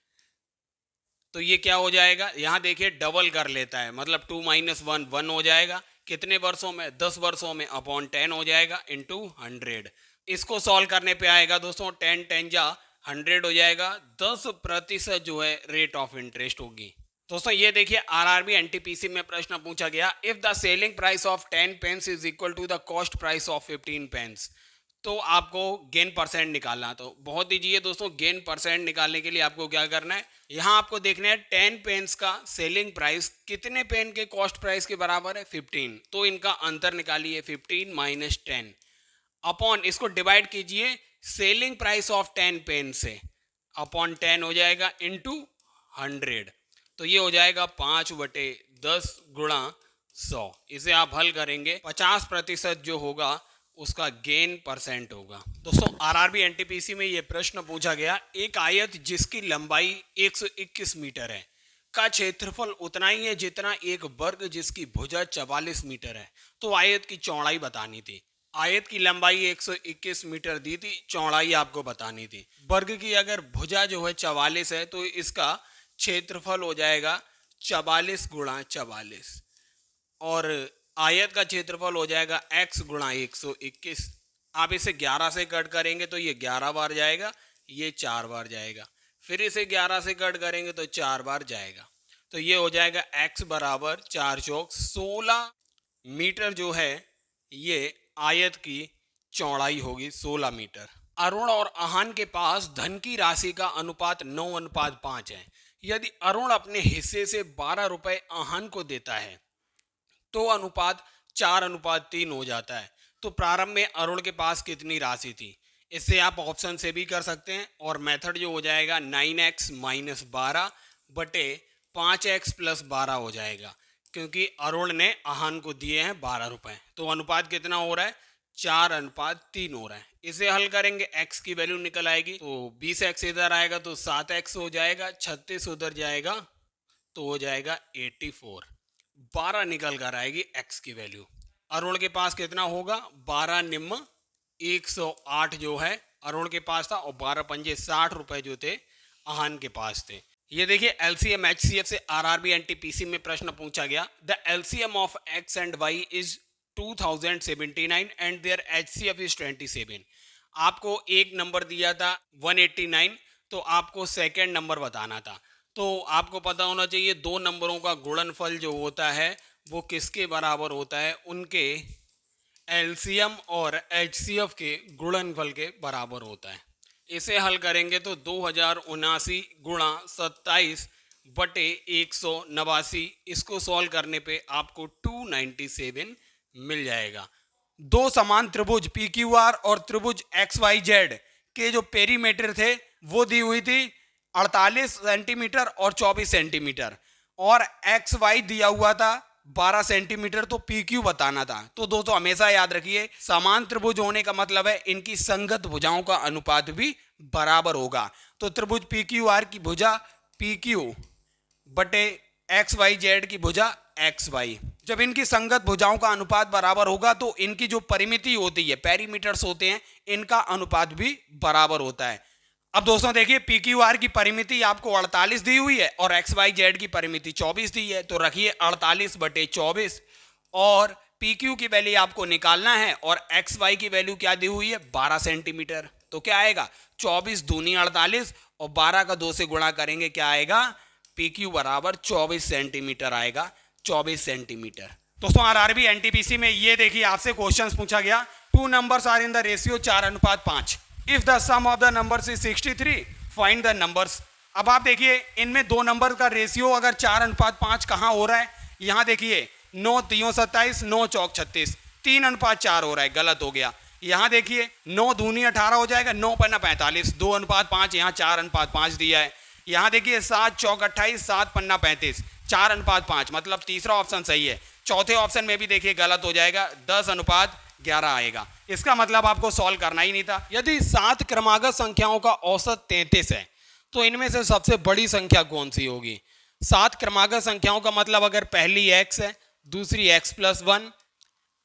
तो ये क्या हो जाएगा, यहाँ देखिए डबल कर लेता है, मतलब 2 - 1 1 हो जाएगा। कितने वर्षों में, 10 वर्षों में, अपॉन 10 हो जाएगा इंटू 100। इसको सॉल्व करने पे आएगा दोस्तों 10 10 जा 100 हो जाएगा। 10% जो है रेट ऑफ इंटरेस्ट होगी। दोस्तों ये देखिए आरआरबी एनटीपीसी में प्रश्न पूछा गया, if the selling price of 10 pence is equal to the cost price of 15 pence, तो आपको गेन परसेंट निकालना। तो बहुत ईजी दोस्तों, गेन परसेंट निकालने के लिए आपको क्या करना है, यहाँ आपको देखना है 10 पेंस का सेलिंग प्राइस कितने पेन के कॉस्ट प्राइस के बराबर है, 15। तो इनका अंतर निकालिए 15 - 10 अपॉन, इसको डिवाइड कीजिए सेलिंग प्राइस ऑफ 10 पेन से, अपॉन 10 हो जाएगा इंटू 100। तो ये हो जाएगा 5/10 गुणा 100। इसे आप हल करेंगे 50% जो होगा उसका गेन परसेंट होगा। दोस्तों आरआरबी एनटीपीसी में ये प्रश्न पूछा गया, एक आयत जिसकी लंबाई 121 मीटर है का क्षेत्रफल उतना ही है जितना एक वर्ग जिसकी भुजा 44 मीटर है। तो आयत की चौड़ाई बतानी थी। आयत की लंबाई 121 मीटर दी थी, चौड़ाई आपको बतानी थी। वर्ग की अगर भुजा जो है 44 है तो इसका क्षेत्रफल हो जाएगा 44 गुणा 44, और आयत का क्षेत्रफल हो जाएगा x गुणा 121। आप इसे 11 से कट करेंगे तो ये 11 बार जाएगा, ये 4 बार जाएगा, फिर इसे 11 से कट करेंगे तो 4 बार जाएगा। तो ये हो जाएगा x बराबर 4 चौक 16 मीटर जो है ये आयत की चौड़ाई होगी 16 मीटर। अरुण और आहान के पास धन की राशि का अनुपात 9:5 है। यदि अरुण अपने हिस्से से 12 रुपए आहान को देता है तो अनुपात 4:3 हो जाता है। तो प्रारंभ में अरुण के पास कितनी राशि थी, इससे आप ऑप्शन से भी कर सकते हैं, और मेथड जो हो जाएगा 9x - 12 बटे 5x + 12 हो जाएगा, क्योंकि अरुण ने आहान को दिए हैं 12 रुपए। तो अनुपात कितना हो रहा है, 4:3 हो रहा है। इसे हल करेंगे x की वैल्यू निकल आएगी, तो 20x इधर आएगा तो 7x हो जाएगा, 36 उधर जाएगा तो हो जाएगा 84। 12 निकल कर आएगी x की वैल्यू। अरुण के पास कितना होगा, 12 निम्न 108 जो है अरुण के पास था, और 12 पंजे 60 रुपए जो थे आहान के पास थे। ये देखिए एलसीएम एचसीएफ से आरआरबी एनटीपीसी में प्रश्न पूछा गया, the LCM of x and y is 2079 and their HCF is 27। आपको एक नंबर दिया था 189, तो आपको सेकेंड नंबर बताना था। तो आपको पता होना चाहिए दो नंबरों का गुणनफल जो होता है वो किसके बराबर होता है, उनके एलसीएम और एचसीएफ के गुणनफल के बराबर होता है। इसे हल करेंगे तो 2079 गुणा 27 बटे 189, इसको सॉल्व करने पे आपको 297 मिल जाएगा। दो समान त्रिभुज PQR और त्रिभुज XYZ के जो पेरीमीटर थे वो दी हुई थी 48 सेंटीमीटर और 24 सेंटीमीटर, और XY दिया हुआ था 12 सेंटीमीटर। तो PQ बताना था। तो दोस्तों हमेशा याद रखिए समान त्रिभुज होने का मतलब है इनकी संगत भुजाओं का अनुपात भी बराबर होगा। तो त्रिभुज PQR की भुजा PQ बटे XYZ की भुजा XY, जब इनकी संगत भुजाओं का अनुपात बराबर होगा तो इनकी जो परिमिति होती है, पेरीमीटर्स होते हैं, इनका अनुपात भी बराबर होता है। अब दोस्तों देखिए PQR की परिमिति आपको 48 दी हुई है और XYZ की परिमिति 24 दी है। तो रखिए 48 बटे 24, और PQ की वैल्यू आपको निकालना है, और XY की वैल्यू क्या दी हुई है 12 सेंटीमीटर। तो क्या आएगा 24 दूनी 48, और 12 का 2 से गुणा करेंगे क्या आएगा, PQ बराबर 24 सेंटीमीटर आएगा, 24 सेंटीमीटर। दोस्तों आरआरबी एनटीपीसी में ये देखिए आपसे क्वेश्चंस पूछा गया, 2 numbers are in the ratio 4:5। If the sum of the numbers is 63 find the numbers. अब आप देखिए इनमें दो नंबर का रेशियो अगर 4:5 कहाँ हो रहा है, यहाँ देखिए 9 3 27, 9 चौक 36, 3:4 हो रहा है, गलत हो गया। यहाँ देखिए 9 दूनी 18 हो जाएगा, 9 पन्ना 45, 2:5, यहाँ 4:5 दिया है। यहाँ देखिए 7 चौक 28, 7 पन्ना 35, 4:5, मतलब तीसरा ऑप्शन सही है। चौथे ऑप्शन में भी देखिए गलत हो जाएगा, 10:11 आएगा। इसका मतलब आपको सॉल्व करना ही नहीं था। यदि 7 क्रमागत संख्याओं का औसत 33 है तो इनमें से सबसे बड़ी संख्या कौन सी होगी? 7 क्रमागत संख्याओं का मतलब अगर पहली x है, दूसरी x+1,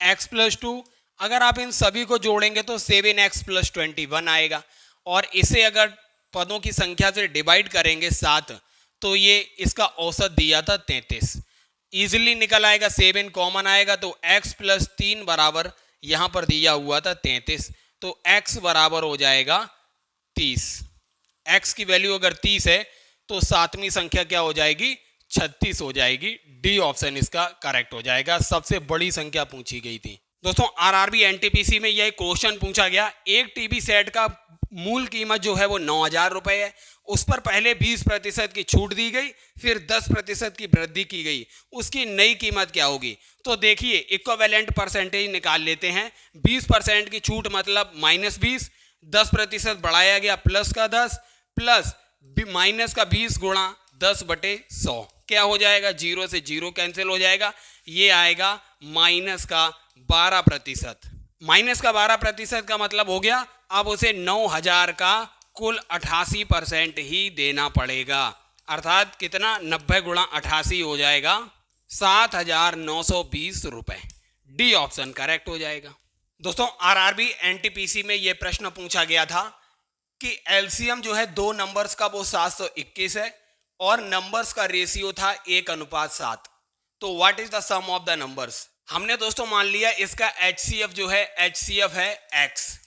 x+2, अगर आप इन सभी को जोड़ेंगे तो 7x+21 आएगा। और इसे अगर पदों की संख्या से डिवाइड करेंगे 7, तो ये इसका औसत दिया था 33। इजीली निकल आएगा, 7 कॉमन आएगा तो x+3 बराबर यहां पर दिया हुआ था 33, तो x बराबर हो जाएगा 30। x की वैल्यू अगर 30 है तो सातवीं संख्या क्या हो जाएगी? 36 हो जाएगी। डी ऑप्शन इसका करेक्ट हो जाएगा। सबसे बड़ी संख्या पूछी गई थी। दोस्तों आरआरबी एनटीपीसी में यह क्वेश्चन पूछा गया, एक टीवी सेट का मूल कीमत जो है वो 9,000 रुपए है, उस पर पहले 20% की छूट दी गई, फिर 10% की वृद्धि की गई, उसकी नई कीमत क्या होगी? तो देखिए इक्विवेलेंट परसेंटेज निकाल लेते हैं। 20% की छूट मतलब -20, 10% बढ़ाया गया प्लस का 10, प्लस माइनस का 20 गुणा 10/100 क्या हो जाएगा? 0 से 0 कैंसिल हो जाएगा, ये आएगा -12%। माइनस का 12% का मतलब हो गया अब उसे 9,000 का कुल 88% ही देना पड़ेगा, अर्थात कितना? 90 गुणा 88 हो जाएगा 7,920 रुपए। डी ऑप्शन करेक्ट हो जाएगा। दोस्तों आरआरबी एनटीपीसी में यह प्रश्न पूछा गया था कि एलसीएम जो है दो नंबर्स का वो 721 है और नंबर्स का रेशियो था 1:7। तो what is the sum of the numbers? हमने दोस्तों मान लिया इसका HCF जो है HCF है x।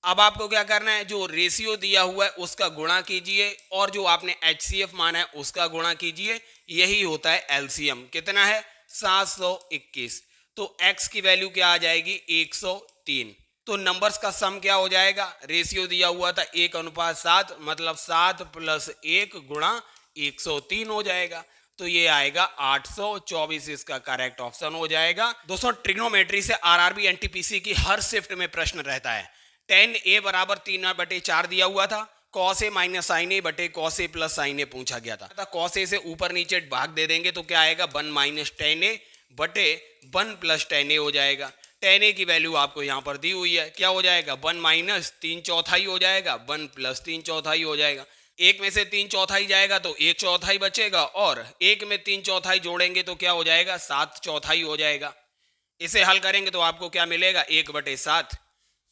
अब आपको क्या करना है? जो रेशियो दिया हुआ है उसका गुणा कीजिए और जो आपने HCF माना है उसका गुणा कीजिए, यही होता है एलसीएम। कितना है? 721। तो x की वैल्यू क्या आ जाएगी? 103। तो नंबर्स का सम क्या हो जाएगा? रेशियो दिया हुआ था 1:7, मतलब 7 + 1 गुणा 103 हो जाएगा, तो ये आएगा 824। इसका करेक्ट ऑप्शन हो जाएगा। दोस्तों ट्रिग्नोमेट्री से आरआरबी एनटीपीसी की हर शिफ्ट में प्रश्न रहता है। tan a बराबर 3/4 दिया हुआ था, cos a - sin a बटे cos a + sin a पूछा गया था। cos a से ऊपर नीचे भाग दे देंगे तो क्या आएगा? 1 - tan a बटे 1 + tan a हो जाएगा। tan a की वैल्यू आपको यहाँ पर दी हुई है, क्या हो जाएगा? 1 - 3/4 हो जाएगा, 1 + 3/4 हो जाएगा। एक में से 3/4 जाएगा तो 1/4 बचेगा, और एक में 3/4 जोड़ेंगे तो क्या हो जाएगा? 7/4 हो जाएगा। इसे हल करेंगे तो आपको क्या मिलेगा? 1/7।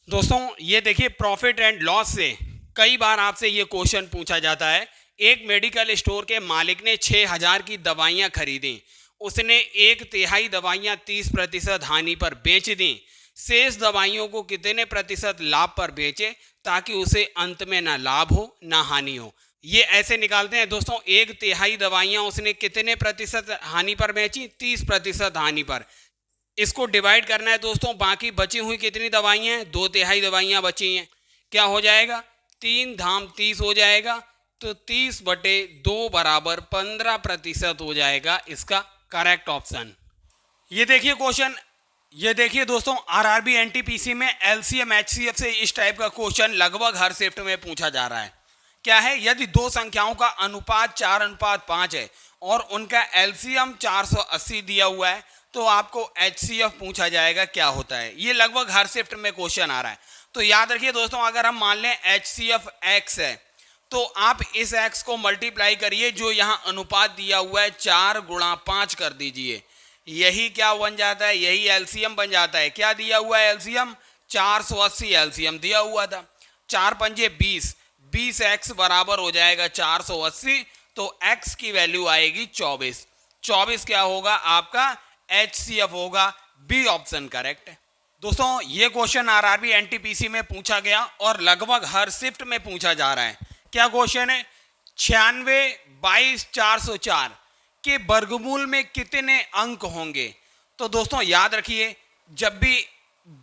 दोस्तों ये देखिए प्रॉफिट एंड लॉस से कई बार आपसे ये क्वेश्चन पूछा जाता है। एक मेडिकल स्टोर के मालिक ने 6,000 की दवाइयाँ खरीदी, उसने 1/3 दवाइयाँ 30% हानि पर बेच दी, शेष दवाइयों को कितने प्रतिशत लाभ पर बेचे ताकि उसे अंत में ना लाभ हो ना हानि हो? ये ऐसे निकालते हैं दोस्तों, 1/3 दवाइयाँ उसने कितने प्रतिशत हानि पर बेची? 30% हानि पर। इसको डिवाइड करना है दोस्तों, बाकी बची हुई कितनी दवाइयाँ हैं? 2/3 दवाइयाँ बची हैं, क्या हो जाएगा? 3 धाम 30 हो जाएगा, तो 30/2 बराबर 15% हो जाएगा इसका करेक्ट ऑप्शन। ये देखिए क्वेश्चन, ये देखिए दोस्तों आरआरबी एनटीपीसी में एलसीएम एचसीएफ से इस टाइप का क्वेश्चन लगभग हर शिफ्ट में पूछा जा रहा है। क्या है? यदि दो संख्याओं का अनुपात 4:5 है और उनका एलसीएम 480 दिया हुआ है तो आपको एचसीएफ पूछा जाएगा क्या होता है। ये लगभग हर शिफ्ट में क्वेश्चन आ रहा है। तो याद रखिए दोस्तों, अगर हम मान लें एचसीएफ x है तो आप इस x को मल्टीप्लाई करिए, जो यहाँ अनुपात दिया हुआ है 4/5 कर दीजिए, यही क्या बन जाता है? यही एलसीएम बन जाता है। क्या दिया हुआ है एलसीएम? 480 एलसीएम दिया हुआ था। 4 पंजे 20, 20x बराबर हो जाएगा 480, तो x की वैल्यू आएगी 24। 24 क्या होगा? आपका HCF होगा। बी ऑप्शन करेक्ट है। दोस्तों ये क्वेश्चन आरआरबी एनटीपीसी में पूछा गया और लगभग हर शिफ्ट में पूछा जा रहा है। क्या क्वेश्चन है? 96/22/404 के वर्गमूल में कितने अंक होंगे? तो दोस्तों याद रखिए, जब भी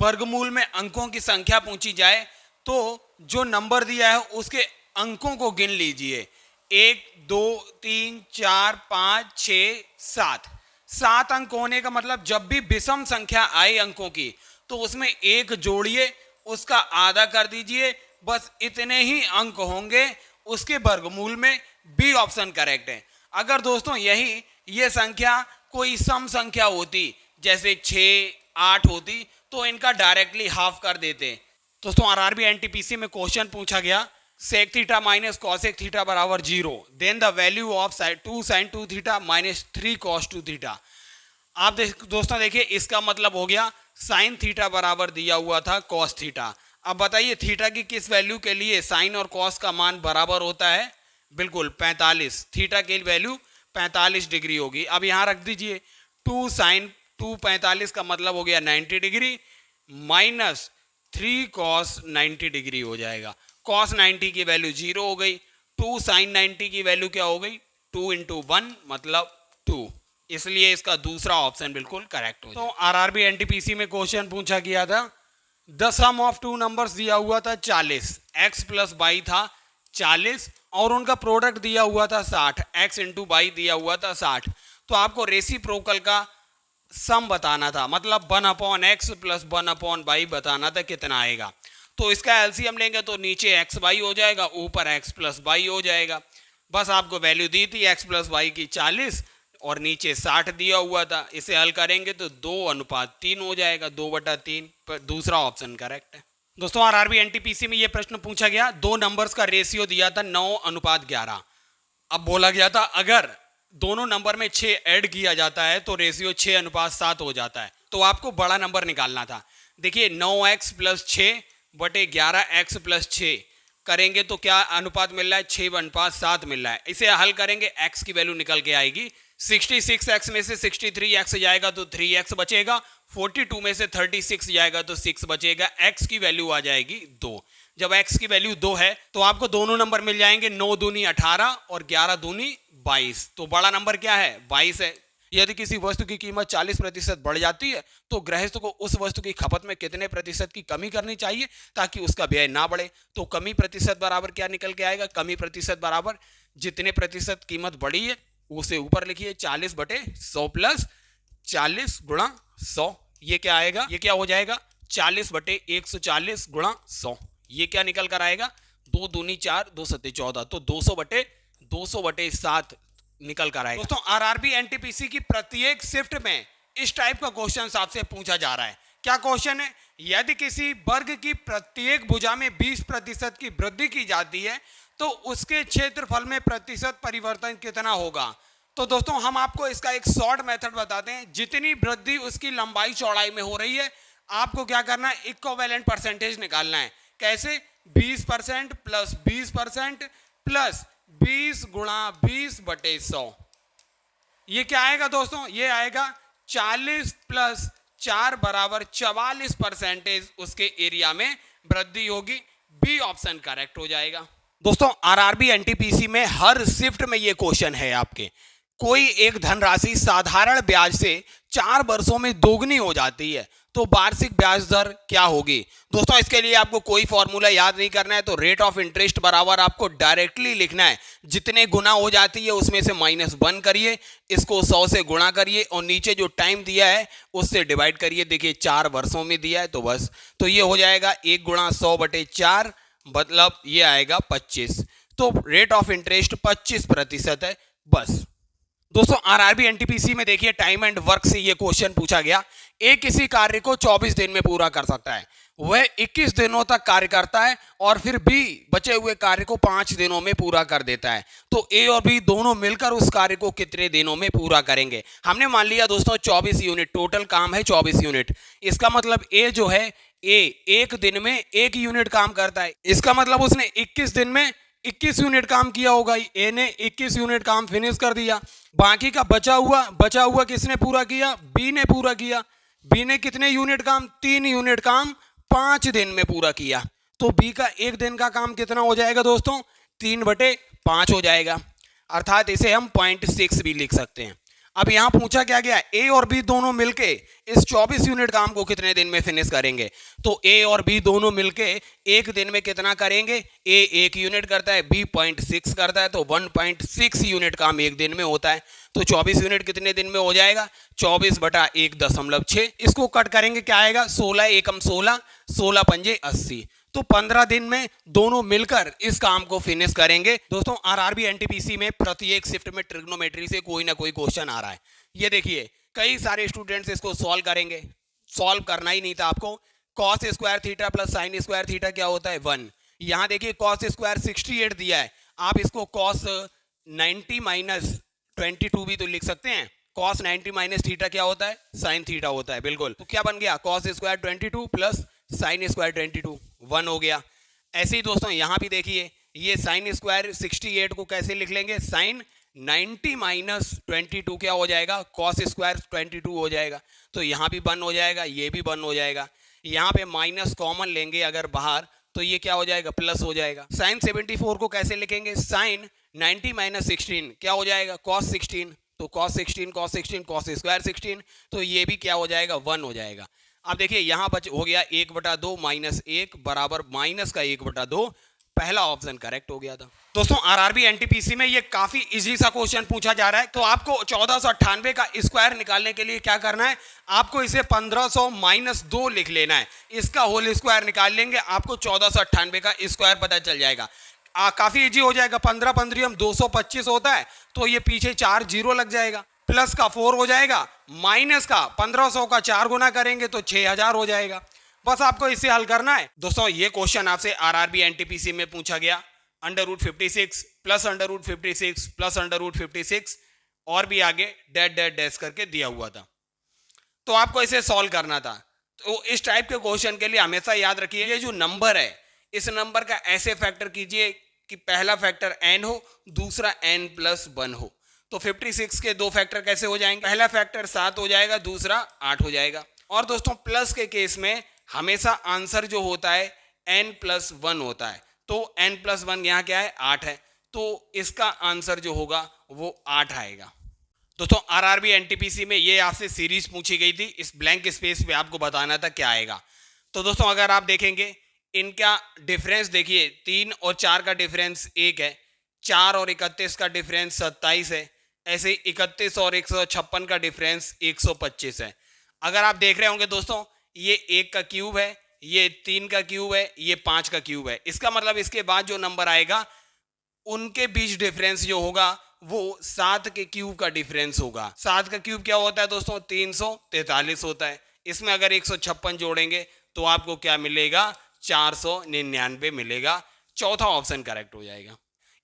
वर्गमूल में अंकों की संख्या पूछी जाए तो जो नंबर दिया है उसके अंकों को गिन लीजिए। 1 2 3 4 5 6 7। 7 अंक होने का मतलब जब भी विषम संख्या आए अंकों की तो उसमें एक जोड़िए, उसका आधा कर दीजिए, बस इतने ही अंक होंगे उसके वर्गमूल में। बी ऑप्शन करेक्ट है। अगर दोस्तों ये संख्या कोई सम संख्या होती, जैसे 6 8 होती, तो इनका डायरेक्टली हाफ कर देते। दोस्तों आरआरबी एनटीपीसी में क्वेश्चन पूछा गया sec theta minus cosec theta बराबर 0, then the value of 2 sine 2 theta minus 3 cos 2 theta. आप दोस्तों देखिए, इसका मतलब हो गया साइन थीटा बराबर दिया हुआ था कॉस थीटा। अब बताइए थीटा की किस वैल्यू के लिए साइन और कॉस का मान बराबर होता है? बिल्कुल 45। थीटा की वैल्यू 45 डिग्री होगी। अब यहां रख दीजिए 2 साइन 2 45 का मतलब हो गया 90 डिग्री माइनस 3 कॉस 90 डिग्री हो जाएगा। कॉस 90 की वैल्यू 0 हो गई। 2 साइन 90 की वैल्यू क्या हो गई? 2 इंटू 1 मतलब 2। इसलिए इसका दूसरा ऑप्शन बिल्कुल करेक्ट हो। तो आरआरबी एनटीपीसी में क्वेश्चन पूछा गया था, the sum of two numbers दिया हुआ था 40, x प्लस वाई था 40 और उनका प्रोडक्ट दिया हुआ था 60, x इंटू वाई दिया हुआ था 60। तो आपको रेसिप्रोकल का सम बताना था, मतलब 1/x प्लस 1/y बताना था कितना आएगा। तो इसका एलसीएम लेंगे तो नीचे एक्स वाई हो जाएगा, ऊपर एक्स प्लस वाई हो जाएगा। बस आपको वैल्यू दी थी एक्स प्लस वाई की 40 और नीचे 60 दिया हुआ था। इसे हल करेंगे तो 2:3 हो जाएगा, 2/3। पर दूसरा ऑप्शन करेक्ट है। दोस्तों आरआरबी एनटीपीसी में यह प्रश्न पूछा गया, दो नंबर्स का रेशियो दिया था 9:11। अब बोला गया था अगर दोनों नंबर में 6 ऐड किया जाता है तो रेशियो 6:7 हो जाता है। तो आपको बड़ा नंबर निकालना था। देखिए 9x प्लस 6/11x प्लस 6 करेंगे तो क्या अनुपात मिल रहा है? 6:7 मिल रहा है। इसे हल करेंगे x की वैल्यू निकल के आएगी। 66x में से 63x जाएगा तो 3x बचेगा, 42 में से 36 जाएगा तो 6 बचेगा, x की वैल्यू आ जाएगी 2। जब x की वैल्यू 2 है तो आपको दोनों नंबर मिल जाएंगे, 9 दूनी 18 और 11 दूनी 22। तो बड़ा नंबर क्या है? 22 है। यदि किसी वस्तु की कीमत 40% बढ़ जाती है तो गृहस्थ को उस वस्तु की खपत में कितने प्रतिशत की कमी करनी चाहिए ताकि उसका व्यय ना बढ़े? तो कमी प्रतिशत बराबर क्या निकल के आएगा? कमी प्रतिशत बराबर जितने प्रतिशत कीमत बढ़ी है उसे ऊपर लिखिए 40/100 प्लस 40 गुणा 100। ये क्या आएगा? ये क्या हो जाएगा? 40/140 गुणा 100। ये क्या निकल कर आएगा? 2 दूनी 4, 2 सत्ते 14, तो 200/7 निकल कर आएगा। दोस्तों आरआरबी एनटीपीसी की प्रत्येक शिफ्ट में इस टाइप का क्वेश्चन आपसे पूछा जा रहा है। क्या क्वेश्चन है? यदि किसी वर्ग की प्रत्येक भुजा में 20% की वृद्धि की जाती है तो उसके क्षेत्रफल में प्रतिशत परिवर्तन कितना होगा? तो दोस्तों हम आपको इसका एक शॉर्ट मेथड बताते हैं। जितनी वृद्धि उसकी लंबाई चौड़ाई में हो रही है आपको क्या करना है? इक्विवेलेंट परसेंटेज निकालना है। कैसे? 20% प्लस 20% प्लस 20 गुणा 20/100। ये क्या आएगा दोस्तों? ये आएगा 40 प्लस 4 बराबर 44% उसके एरिया में वृद्धि होगी। बी ऑप्शन करेक्ट हो जाएगा। दोस्तों आरआरबी एनटीपीसी में हर शिफ्ट में ये क्वेश्चन है आपके। कोई एक धनराशि साधारण ब्याज से 4 वर्षों में दोगुनी हो जाती है तो वार्षिक ब्याज दर क्या होगी? दोस्तों इसके लिए आपको कोई फॉर्मूला याद नहीं करना है, तो रेट ऑफ इंटरेस्ट बराबर आपको डायरेक्टली लिखना है। जितने गुना हो जाती है उसमें से -1 करिए, इसको 100 से गुणा करिए और नीचे जो टाइम दिया है उससे डिवाइड करिए। देखिए 4 वर्षों में दिया है तो बस, तो ये हो जाएगा 1 गुणा 100/4 मतलब ये आएगा 25। तो रेट ऑफ इंटरेस्ट 25% है बस। दोस्तों आरआरबी एनटीपीसी में देखिए टाइम एंड वर्क से ये क्वेश्चन पूछा गया। ए किसी कार्य को 24 दिन में पूरा कर सकता है, वह 21 दिनों तक कार्य करता है और फिर बी बचे हुए कार्य को 5 दिनों में पूरा कर देता है। तो ए और बी दोनों मिलकर उस कार्य को कितने दिनों में पूरा करेंगे? हमने मान लिया दोस्तों 24 यूनिट, टोटल काम है 24 यूनिट। इसका मतलब ए जो है ए एक दिन में 1 यूनिट काम करता है। इसका मतलब उसने 21 दिन में 21 यूनिट काम किया होगा। ए ने 21 यूनिट काम फिनिश कर दिया। बाकी का बचा हुआ किसने पूरा किया? बी ने पूरा किया। बी ने कितने यूनिट काम? 3 यूनिट काम 5 दिन में पूरा किया। तो बी का एक दिन का काम कितना हो जाएगा दोस्तों? 3/5 हो जाएगा। अर्थात इसे हम 0.6 भी लिख सकते हैं। अब यहां पूछा क्या गया? ए और बी दोनों मिलके इस 24 यूनिट काम को कितने दिन में फिनिश करेंगे? तो ए और बी दोनों मिलके एक दिन में कितना करेंगे? ए 1 यूनिट करता है, बी 0.6 करता है, तो 1.6 यूनिट काम एक दिन में होता है। तो 24 यूनिट कितने दिन में हो जाएगा? 24/1.6। इसको कट करेंगे क्या आएगा? 16 एकम 16, 16 पंजे 80। तो 15 दिन में दोनों मिलकर इस काम को फिनिश करेंगे। दोस्तों आरआरबी एनटीपीसी में प्रत्येक शिफ्ट में ट्रिग्नोमेट्री से कोई ना कोई क्वेश्चन आ रहा है। ये देखिए कई सारे स्टूडेंट्स इसको सॉल्व करेंगे। सॉल्व करना ही नहीं था आपको। Cos square theta plus sign square theta क्या होता है? 1। यहाँ देखिए कॉस स्क्वायर 68 दिया है, आप इसको कॉस 90 माइनस 22 भी तो लिख सकते हैं। कॉस 90 माइनस थीटा क्या होता है, साइन थीटा होता है, बिल्कुल। तो क्या बन गया, cos square 22 plus sine square 22 1 हो गया। ऐसे ही दोस्तों यहाँ भी देखिए, ये साइन स्क्वायर 68 को कैसे लिख लेंगे, साइन 90 माइनस 22 क्या हो जाएगा, कॉस स्क्वायर 22 हो जाएगा। तो यहाँ भी 1 हो जाएगा, ये भी 1 हो जाएगा। यहाँ पे माइनस कॉमन लेंगे अगर बाहर, तो ये क्या हो जाएगा, प्लस हो जाएगा। साइन 74 को कैसे लिखेंगे, साइन 90 माइनस 16 क्या हो जाएगा, कॉस 16। तो कॉस 16 कॉस 16 कॉस स्क्वायर 16, तो ये भी क्या हो जाएगा, 1 हो जाएगा। अब देखिए यहाँ बच हो गया 1/2 माइनस 1 बराबर माइनस का 1/2। पहला ऑप्शन करेक्ट हो गया था। दोस्तों आरआरबी एनटीपीसी में ये काफी इजी सा क्वेश्चन पूछा जा रहा है। तो आपको 1498 का स्क्वायर निकालने के लिए क्या करना है, आपको इसे 1500 माइनस 2 लिख लेना है, इसका होल स्क्वायर निकाल लेंगे, आपको 1498 का स्क्वायर पता चल जाएगा। काफी इजी हो जाएगा। 15 15 225 होता है, तो ये पीछे 4 जीरो लग जाएगा, प्लस का 4 हो जाएगा, माइनस का 1500 का 4 गुना करेंगे तो 6000 हो जाएगा। बस आपको इसे हल करना है। दोस्तों ये क्वेश्चन आपसे आरआरबी एनटीपीसी में पूछा गया, √56 प्लस √56 प्लस √56 और भी आगे डैट डैट डैश करके दिया हुआ था, तो आपको इसे सॉल्व करना था। तो इस टाइप के क्वेश्चन के लिए हमेशा याद रखिए, ये जो नंबर है, इस नंबर का ऐसे फैक्टर कीजिए कि पहला फैक्टर n हो, दूसरा n+1 हो। तो 56 के दो फैक्टर कैसे हो जाएंगे, पहला फैक्टर 7 हो जाएगा, दूसरा 8 हो जाएगा। और दोस्तों प्लस के केस में हमेशा आंसर जो होता है n+1 होता है, तो n+1 यहाँ क्या है, 8 है, तो इसका आंसर जो होगा वो 8 आएगा। दोस्तों आरआरबी एनटीपीसी में ये आपसे सीरीज पूछी गई थी, इस ब्लैंक स्पेस पे आपको बताना था क्या आएगा। तो दोस्तों अगर आप देखेंगे इनका डिफरेंस देखिए, 3 और 4 का डिफरेंस 1 है, 4 और 31 का डिफरेंस 27 है, ऐसे ही 31 और 156 का डिफरेंस 125 है। अगर आप देख रहे होंगे दोस्तों, ये 1 का क्यूब है, ये 3 का क्यूब है, ये 5 का क्यूब है, इसका मतलब इसके बाद जो नंबर आएगा उनके बीच डिफरेंस जो होगा वो 7 के क्यूब का डिफरेंस होगा। 7 का क्यूब क्या होता है दोस्तों, 343 होता है। इसमें अगर 156 जोड़ेंगे तो आपको क्या मिलेगा, 499 मिलेगा। चौथा ऑप्शन करेक्ट हो जाएगा।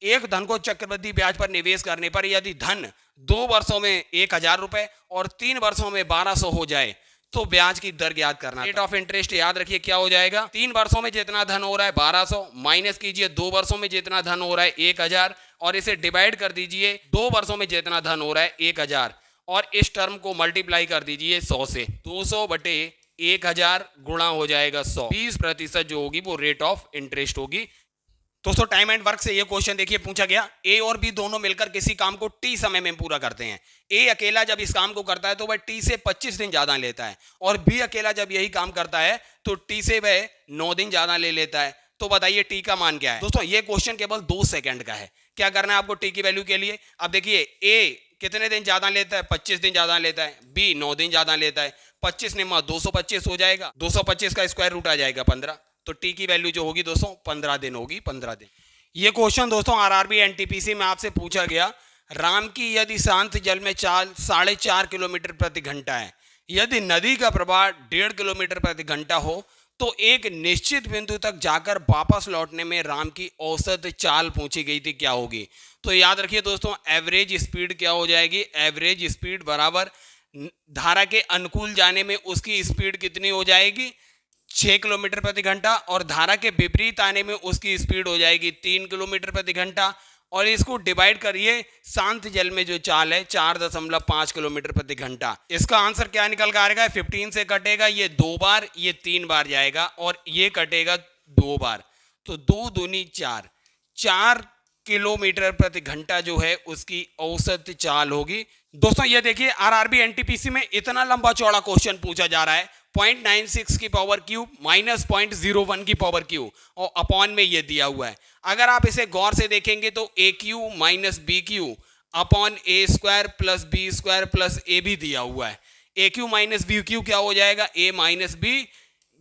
एक धन को चक्रवृद्धि ब्याज पर निवेश करने पर यदि धन 2 वर्षों में 1000 रुपए और 3 वर्षों में 1200 हो जाए तो ब्याज की दर याद करना। रेट ऑफ इंटरेस्ट याद रखिए क्या हो जाएगा, 3 वर्षों में जितना धन हो रहा है 1200 माइनस कीजिए 2 वर्षों में जितना धन हो रहा है 1000 और इसे डिवाइड कर दीजिए 2 वर्षों में जितना धन हो रहा है 1000 और इस टर्म को मल्टीप्लाई कर दीजिए 100 से। 200/1000 गुणा हो जाएगा 100। 20% जो होगी वो रेट ऑफ इंटरेस्ट होगी। दोस्तों टाइम एंड वर्क से ये क्वेश्चन देखिए पूछा गया, ए और बी दोनों मिलकर किसी काम को टी समय में पूरा करते हैं। ए अकेला जब इस काम को करता है तो वह टी से 25 दिन ज्यादा लेता है और बी अकेला जब यही काम करता है तो टी से वह 9 दिन ज्यादा ले लेता है। तो बताइए टी का मान क्या है। दोस्तों ये क्वेश्चन केवल 2 सेकंड का है। क्या करना है आपको टी की वैल्यू के लिए। अब देखिए ए कितने दिन ज्यादा लेता है, 25 दिन ज्यादा लेता है, बी 9 दिन ज्यादा लेता है। 25 ने 225 हो जाएगा, 225 का स्क्वायर रूट आ जाएगा 15, तो टी की वैल्यू जो होगी दोस्तों 15 दिन होगी, 15 दिन। ये क्वेश्चन दोस्तों आरआरबी एनटीपीसी में आपसे पूछा गया, राम की यदि शांत जल में चाल 4.5 किलोमीटर प्रति घंटा है, यदि नदी का प्रवाह 1.5 किलोमीटर प्रति घंटा हो तो एक निश्चित बिंदु तक जाकर वापस लौटने में राम की औसत चाल पूछी गई थी, क्या होगी। तो याद रखिए दोस्तों एवरेज स्पीड क्या हो जाएगी, एवरेज स्पीड बराबर धारा के अनुकूल जाने में उसकी स्पीड कितनी हो जाएगी, 6 किलोमीटर प्रति घंटा, और धारा के विपरीत आने में उसकी स्पीड हो जाएगी 3 किलोमीटर प्रति घंटा। और इसको डिवाइड करिए शांत जल में जो चाल है 4.5 किलोमीटर प्रति घंटा। इसका आंसर क्या निकल कर आएगा, 15 से कटेगा ये 2 बार, ये 3 बार जाएगा और ये कटेगा 2 बार, तो 2 दूनी 4 किलोमीटर प्रति घंटा जो है उसकी औसत चाल होगी। दोस्तों ये देखिए आरआरबी एनटीपीसी में इतना लंबा चौड़ा क्वेश्चन पूछा जा रहा है, 0.96 की पावर क्यूब माइनस 0.01 की पावर क्यूब और अपॉन में ये दिया हुआ है। अगर आप इसे गौर से देखेंगे तो a cube minus b cube upon a square plus b square plus a b दिया हुआ है। A cube minus b cube क्या हो जाएगा, ए माइनस बी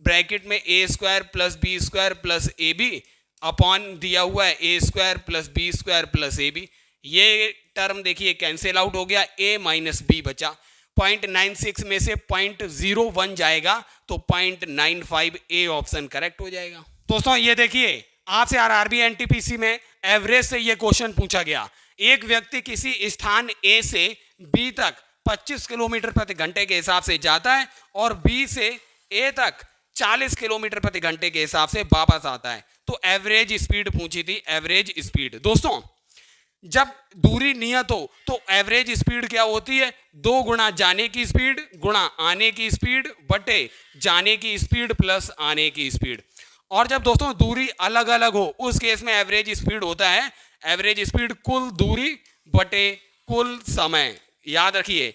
ब्रैकेट में a square plus b square plus a b upon दिया हुआ है a square plus b square plus a b. ये टर्म देखिए कैंसिल आउट हो गया, ए माइनस बी बचा। 0.96 में से 0.01 जाएगा तो 0.95 ए ऑप्शन करेक्ट हो जाएगा। दोस्तों ये देखिए आपसे आरआरबी एनटीपीसी में एवरेज से ये क्वेश्चन पूछा गया। एक व्यक्ति किसी स्थान ए से बी तक 25 किलोमीटर प्रति घंटे के हिसाब से जाता है और बी से ए तक 40 किलोमीटर प्रति घंटे के हिसाब से वापस आता है। तो एवरेज स्पीड पूछी थी, एवरेज स्पीड। दोस्तों जब दूरी नियत हो तो एवरेज स्पीड क्या होती है? 2 गुणा जाने की स्पीड गुणा आने की स्पीड बटे जाने की स्पीड प्लस आने की स्पीड। और जब दोस्तों दूरी अलग अलग हो उस केस में एवरेज स्पीड होता है एवरेज स्पीड कुल दूरी बटे कुल समय। याद रखिए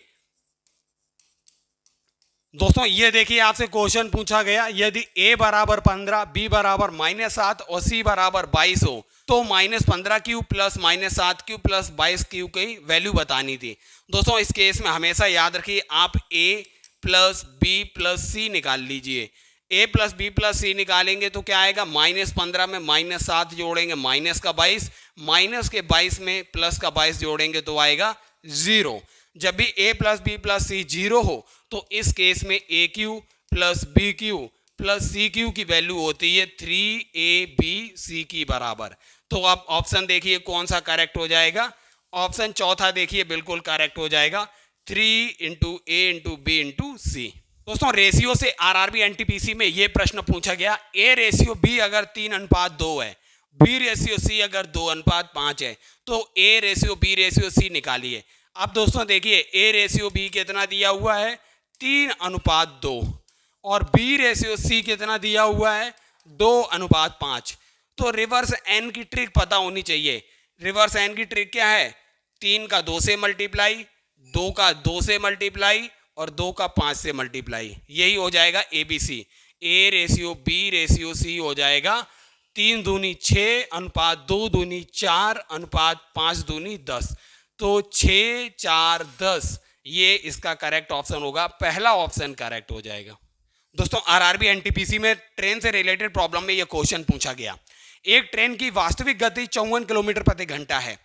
दोस्तों, ये देखिए आपसे क्वेश्चन पूछा गया, यदि a बराबर 15, b बराबर -7 और c बराबर 22 हो तो -15 cube plus -7 cube plus 22 cube की वैल्यू बतानी थी। दोस्तों इस केस में हमेशा याद रखिए आप a plus b plus c निकाल लीजिए। a plus b plus c निकालेंगे तो क्या आएगा? -15 में -7 जोड़ेंगे माइनस का 22, माइनस के 22 में प्लस का 22 जोड़ेंगे तो आएगा 0। जब भी a plus b plus c 0 हो तो इस केस में a cube plus b cube plus c cube की वैल्यू होती है 3ab की बराबर। तो आप ऑप्शन देखिए कौन सा करेक्ट हो जाएगा? ऑप्शन चौथा देखिए बिल्कुल करेक्ट हो जाएगा, 3 इंटू ए इंटू बी इंटू सी। दोस्तों रेशियो से आरआरबी एनटीपीसी में यह प्रश्न पूछा गया, ए रेशियो बी अगर 3:2 है, बी रेशियो सी अगर 2:5 है तो a ratio b ratio c निकालिए। अब दोस्तों देखिए ए रेशियो बी कितना दिया हुआ है? 3:2 और बी रेशियो सी कितना दिया हुआ है? 2:5। तो रिवर्स एन की ट्रिक पता होनी चाहिए। रिवर्स एन की ट्रिक क्या है? 3 का 2 से मल्टीप्लाई, 2 का 2 से मल्टीप्लाई और 2 का 5 से मल्टीप्लाई, यही हो जाएगा ABC। A ratio b ratio c हो जाएगा 3 दूनी 6 अनुपात 2 दूनी 4 अनुपात 5 दूनी 10। तो 6 4 10 ये इसका करेक्ट ऑप्शन होगा, पहला ऑप्शन करेक्ट हो जाएगा। दोस्तों आरआरबी एनटीपीसी में ट्रेन से रिलेटेड प्रॉब्लम में यह क्वेश्चन पूछा गया, एक ट्रेन की वास्तविक गति 54 किलोमीटर प्रति घंटा है।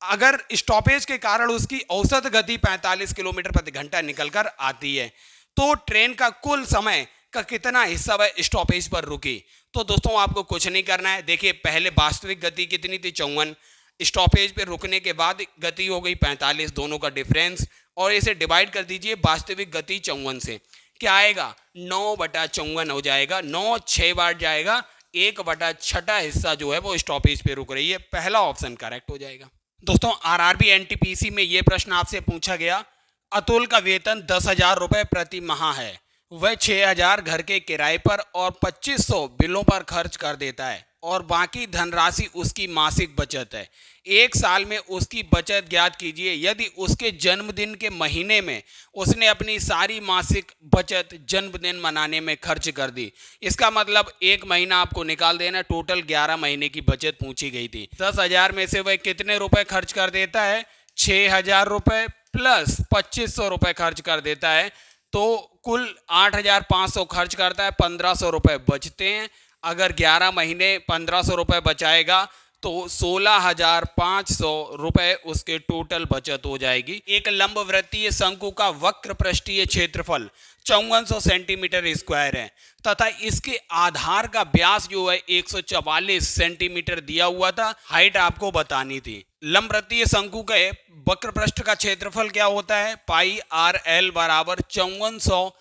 अगर स्टॉपेज के कारण उसकी औसत गति 45 किलोमीटर प्रति घंटा निकलकर आती है तो ट्रेन का कुल समय का कितना हिस्सा वह स्टॉपेज पर रुकी? तो दोस्तों आपको कुछ नहीं करना है। देखिए पहले वास्तविक गति कितनी थी? 54, स्टॉपेज पे रुकने के बाद गति हो गई 45, दोनों का डिफरेंस, और इसे डिवाइड कर दीजिए वास्तविक गति 54 से। क्या आएगा? 9/54 हो जाएगा। 9 6 बार जाएगा, 1/6 हिस्सा जो है वो स्टॉपेज पे रुक रही है। पहला ऑप्शन करेक्ट हो जाएगा। दोस्तों आरआरबी एनटीपीसी में यह प्रश्न आपसे पूछा गया, अतुल का वेतन 10,000 रुपए प्रति माह है, वह 6,000 घर के किराए पर और 2,500 बिलों पर खर्च कर देता है और बाकी धनराशि उसकी मासिक बचत है। एक साल में उसकी बचत ज्ञात कीजिए। यदि उसके जन्मदिन के महीने में उसने अपनी सारी मासिक बचत जन्मदिन मनाने में खर्च कर दी, इसका मतलब एक महीना आपको निकाल देना, टोटल 11 महीने की बचत पूछी गई थी। 10,000 में से वह कितने रुपए खर्च कर देता है? 6,000 रुपए प्लस 2,500 रुपए खर्च कर देता है, तो कुल 8,500 खर्च करता है, 1,500 रुपए बचते हैं। अगर 11 महीने 1,500 रुपए बचाएगा तो 16,500 रुपए उसके टोटल बचत हो जाएगी। एक लंबवृत्तीय शंकु का वक्र पृष्ठीय क्षेत्रफल 5400 सेंटीमीटर स्क्वायर है तथा इसके आधार का व्यास जो है 144 सेंटीमीटर दिया हुआ था। हाइट आपको बतानी थी। लंबवृत्तीय शंकु के वक्र पृष्ठ का क्षेत्रफल क्या होता है? पाई RL बराबर 5400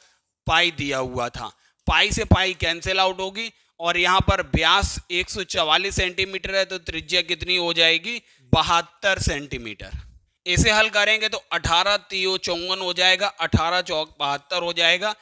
पाई दिया हुआ था। पाई से पाई कैंसिल आउट होगी और यहाँ पर व्यास 144 सेंटीमीटर है तो त्रिज्या कितनी हो जाएगी? 72 सेंटीमीटर। इसे हल करेंगे तो 18 3 54 हो जाएगा, 18 चौक 72 हो जाएगा,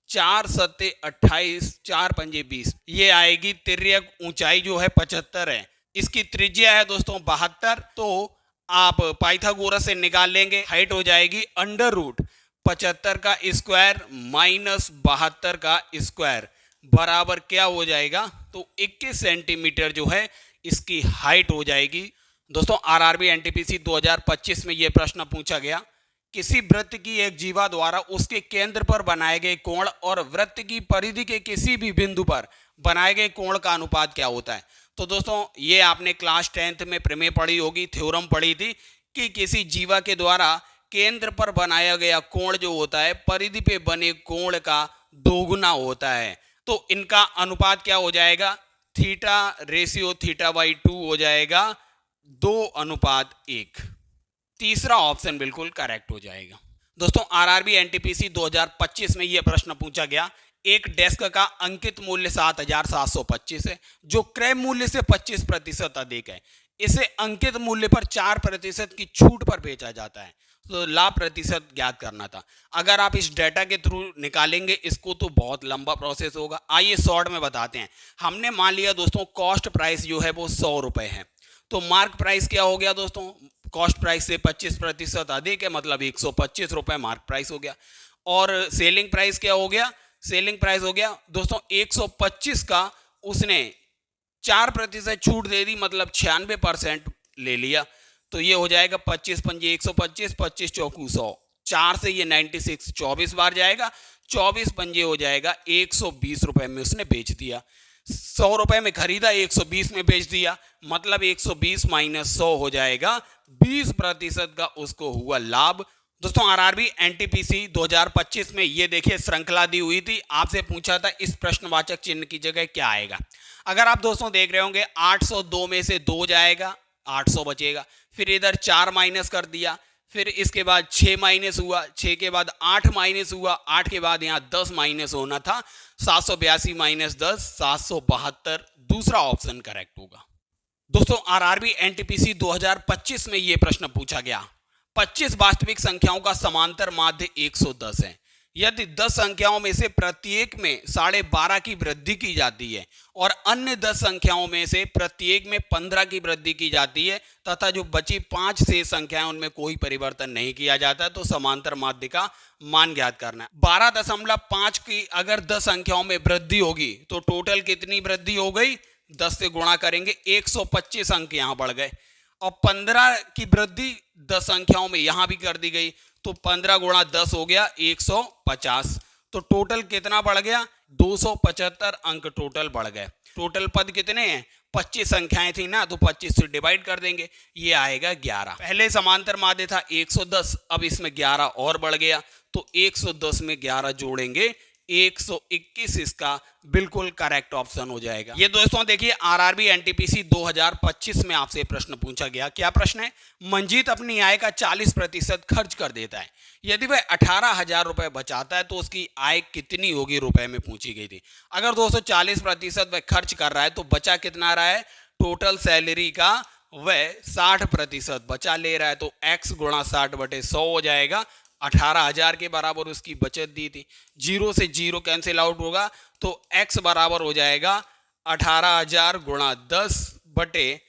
4 7 28, 4 5 20, ये आएगी। तिर्यक ऊंचाई जो है 75 है, इसकी त्रिज्या है दोस्तों 72। तो आप पाइथागोरस से निकाल लेंगे, हाइट हो जाएगी √75 का स्क्वायर माइनस 72 का स्क्वायर बराबर क्या हो जाएगा? तो 21 सेंटीमीटर जो है इसकी हाइट हो जाएगी। दोस्तों आरआरबी एनटीपीसी 2025 में यह प्रश्न पूछा गया, किसी वृत्त की एक जीवा द्वारा उसके केंद्र पर बनाए गए कोण और वृत्त की परिधि के किसी भी बिंदु पर बनाए गए कोण का अनुपात क्या होता है? तो दोस्तों ये आपने क्लास 10th में प्रमेय पढ़ी होगी, थ्योरम पढ़ी थी कि किसी जीवा के द्वारा केंद्र पर बनाया गया कोण जो होता है परिधि पे बने कोण का दोगुना होता है। तो इनका अनुपात क्या हो जाएगा? थीटा रेशियो थीटा बाई 2 हो जाएगा 2:1। तीसरा ऑप्शन बिल्कुल करेक्ट हो जाएगा। दोस्तों आरआरबी एनटीपीसी 2025 में यह प्रश्न पूछा गया, एक डेस्क का अंकित मूल्य 7,725 है जो क्रय मूल्य से 25% अधिक है। इसे अंकित मूल्य पर 4% की छूट पर बेचा जाता है, तो लाभ प्रतिशत ज्ञात करना था। अगर आप इस डेटा के थ्रू निकालेंगे इसको तो बहुत लंबा प्रोसेस होगा। आइए शॉर्ट में बताते हैं। हमने मान लिया दोस्तों कॉस्ट प्राइस जो है वो 100 रुपए है, तो मार्क प्राइस क्या हो गया दोस्तों, कॉस्ट प्राइस से 25% अधिक है, मतलब 125 रुपए मार्क प्राइस हो गया। और सेलिंग प्राइस क्या हो गया, सेलिंग प्राइस हो गया दोस्तों 125 का उसने 4% छूट दे दी, मतलब 96% ले लिया, तो ये हो जाएगा 25 पंजे 125, 25 चौकू 100, 4 से ये 96 24 बार जाएगा, 24 पंजे हो जाएगा 120 रुपए में उसने बेच दिया। 100 रुपए में खरीदा 120 में बेच दिया, मतलब 120 माइनस 100 हो जाएगा 20% का उसको हुआ लाभ। दोस्तों आरआरबी एनटीपीसी 2025 में ये देखिए श्रृंखला दी हुई थी, आपसे पूछा था इस प्रश्नवाचक चिन्ह की जगह क्या आएगा। अगर आप दोस्तों देख रहे होंगे 802 में से 2 जाएगा, 800 बचेगा, फिर इधर 4 माइनस कर दिया, फिर इसके बाद 6 माइनस हुआ, 6 के बाद 8 माइनस हुआ, 8 के बाद यहाँ 10 माइनस होना था, 782 माइनस 10 772, दूसरा ऑप्शन करेक्ट होगा। दोस्तों आरआरबी एनटीपीसी 2025 में यह प्रश्न पूछा गया, 25 वास्तविक संख्याओं का समांतर माध्य 110 है। यदि 10 संख्याओं में से प्रत्येक में 12.5 की वृद्धि की जाती है और अन्य 10 संख्याओं में से प्रत्येक में 15 की वृद्धि की जाती है तथा जो बची 5 शेष संख्याएं उनमें कोई परिवर्तन नहीं किया जाता, तो समांतर माध्य का मान ज्ञात करना है। 12.5 की अगर 10 संख्याओं में वृद्धि होगी तो टोटल कितनी वृद्धि हो गई, 10 से गुणा करेंगे 125 अंक यहां बढ़ गए, और 15 की वृद्धि 10 संख्याओं में यहां भी कर दी गई, तो 15 गुणा 10 हो गया 150, तो टोटल कितना बढ़ गया 275 अंक टोटल बढ़ गए। टोटल पद कितने हैं, 25 संख्याएं थी ना, तो 25 से डिवाइड कर देंगे, ये आएगा 11। पहले समांतर माध्य था 110, अब इसमें 11 और बढ़ गया, तो 110 में 11 जोड़ेंगे 121, इसका बिल्कुल करेक्ट ऑप्शन हो जाएगा। ये दोस्तों देखिए आरआरबी एनटीपीसी 2025 में आपसे प्रश्न पूछा गया। क्या प्रश्न है, मंजीत अपनी आय का 40% खर्च कर देता है, यदि वह 18,000 रुपए बचाता है तो उसकी आय कितनी होगी रुपए में पूछी गई थी। अगर दोस्तों 40% वह खर्च कर रहा है तो बचा कितना रहा है, टोटल सैलरी का वह 60% बचा ले रहा है, तो x गुणा 60/100 हो जाएगा। 18,000 के बराबर उसकी बचत दी थी, 0 से 0 कैंसिल आउट होगा, तो x बराबर हो जाएगा 18,000 गुणा 10/6,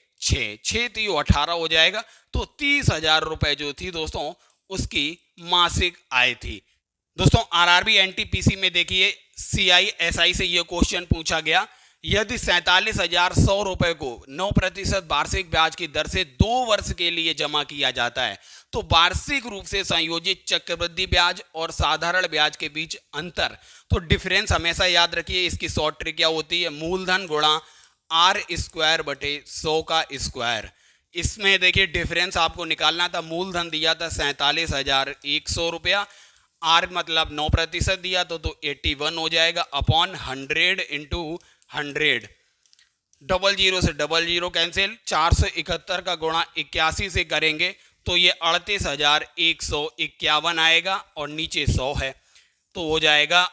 6 थी 18 हो जाएगा, तो 30,000 रुपए जो थी दोस्तों उसकी मासिक आय थी। दोस्तों आरआरबी एनटीपीसी में देखिए सीआईएसआई से यह क्वेश्चन पूछा गया, यदि 47,100 रुपए को 9% वार्षिक ब्याज की दर से 2 वर्ष के लिए जमा किया जाता है, तो वार्षिक रूप से संयोजित चक्रवृद्धि ब्याज और साधारण ब्याज के बीच अंतर, तो डिफरेंस हमेशा याद रखिए, इसकी शॉर्ट ट्रिक क्या होती है, मूलधन गुणा r²/100 का स्क्वायर। इसमें देखिए डिफरेंस आपको निकालना था, मूलधन दिया था 47,100 रुपया, आर मतलब 9% दिया तो 81 हो जाएगा, अपॉन 100 इंटू 100, 00 से 00 कैंसिल, 471 का गुणा 81 से करेंगे तो ये 38,151 आएगा, और नीचे 100 है तो हो जाएगा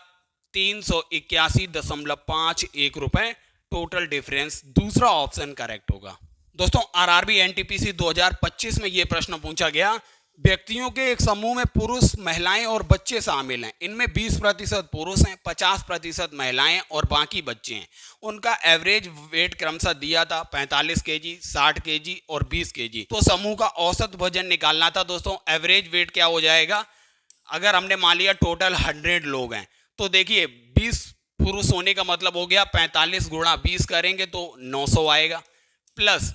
381.51 रुपए टोटल डिफरेंस, दूसरा ऑप्शन करेक्ट होगा। दोस्तों आरआरबी एनटीपीसी 2025 में यह प्रश्न पूछा गया, व्यक्तियों के एक समूह में पुरुष, महिलाएं और बच्चे शामिल हैं, इनमें 20% पुरुष हैं, 50% महिलाएं और बाकी बच्चे हैं। उनका एवरेज वेट क्रमशः दिया था 45 केजी, 60 केजी और 20 केजी, तो समूह का औसत वजन निकालना था। दोस्तों एवरेज वेट क्या हो जाएगा, अगर हमने मान लिया टोटल 100 लोग हैं, तो देखिए 20 पुरुष होने का मतलब हो गया 45 गुणा 20 करेंगे तो 900 आएगा, प्लस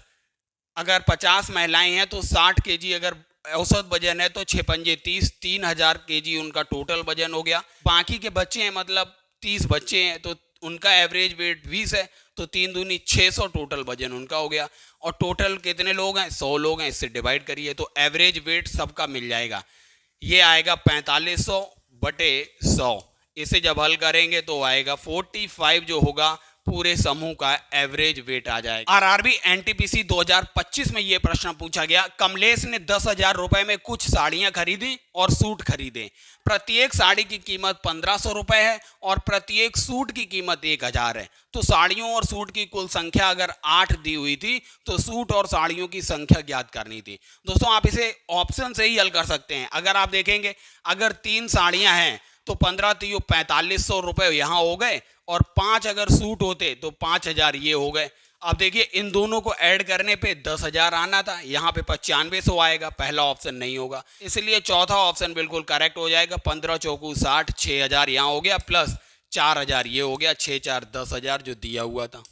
अगर 50 महिलाएं हैं तो 60 केजी अगर औसत वजन है तो 6 पंजे 30, 3,000 केजी उनका टोटल वजन हो गया। बाकी के बच्चे हैं मतलब 30 बच्चे हैं तो उनका एवरेज वेट 20 है, तो 3 दूनी 600 टोटल वजन उनका हो गया। और टोटल कितने लोग हैं, 100 लोग हैं, इससे डिवाइड करिए तो एवरेज वेट सबका मिल जाएगा, ये आएगा 4500/100। इसे जब हल करेंगे तो आएगा 45 जो होगा पूरे समूह का एवरेज वेट आ जाएगा। आरआरबी एनटीपीसी 2025 में यह प्रश्न पूछा गया, कमलेश ने 10,000 रुपए में कुछ साड़ियां खरीदी और सूट खरीदे। प्रत्येक साड़ी की कीमत 1,500 रुपए है और प्रत्येक सूट की कीमत 1,000 है। तो साड़ियों और सूट की कुल संख्या अगर 8 दी हुई थी तो सूट और साड़ियों की संख्या ज्ञात करनी थी। दोस्तों आप इसे ऑप्शन से ही हल कर सकते हैं। अगर आप देखेंगे, अगर 3 साड़ियां हैं तो 15 3 4500 रुपए यहाँ हो गए और 5 अगर सूट होते तो 5,000 ये हो गए। अब देखिए इन दोनों को ऐड करने पे 10,000 आना था, यहाँ पे 9500 आएगा, पहला ऑप्शन नहीं होगा, इसलिए चौथा ऑप्शन बिल्कुल करेक्ट हो जाएगा। 15 चौकू 60, 6,000 यहाँ हो गया प्लस 4,000 ये हो गया, 6 4 10,000 जो दिया हुआ था।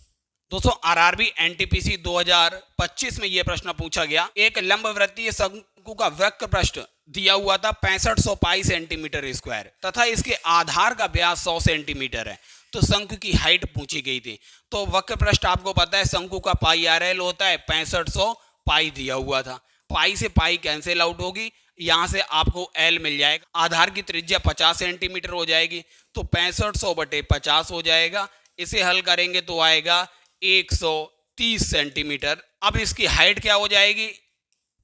दोस्तों आरआरबी एनटीपीसी 2025 में यह प्रश्न पूछा गया, एक लंबवृत्तीय शंकु का वक्र पृष्ठ दिया हुआ था 6500 पाई सेंटीमीटर स्क्वायर तथा इसके आधार का व्यास 100 सेंटीमीटर है, तो शंकु की हाइट पूछी गई थी। तो वक्र पृष्ठ आपको पता है शंकु का पाई आरएल होता है, 6500 पाई दिया हुआ था। पाई से पाई कैंसिल आउट होगी, यहां से आपको एल मिल जाएगा। आधार की त्रिज्या 50 सेंटीमीटर हो जाएगी, तो 6500 बटे 50 हो जाएगा। इसे हल करेंगे तो आएगा 130 सेंटीमीटर। अब इसकी हाइट क्या हो जाएगी,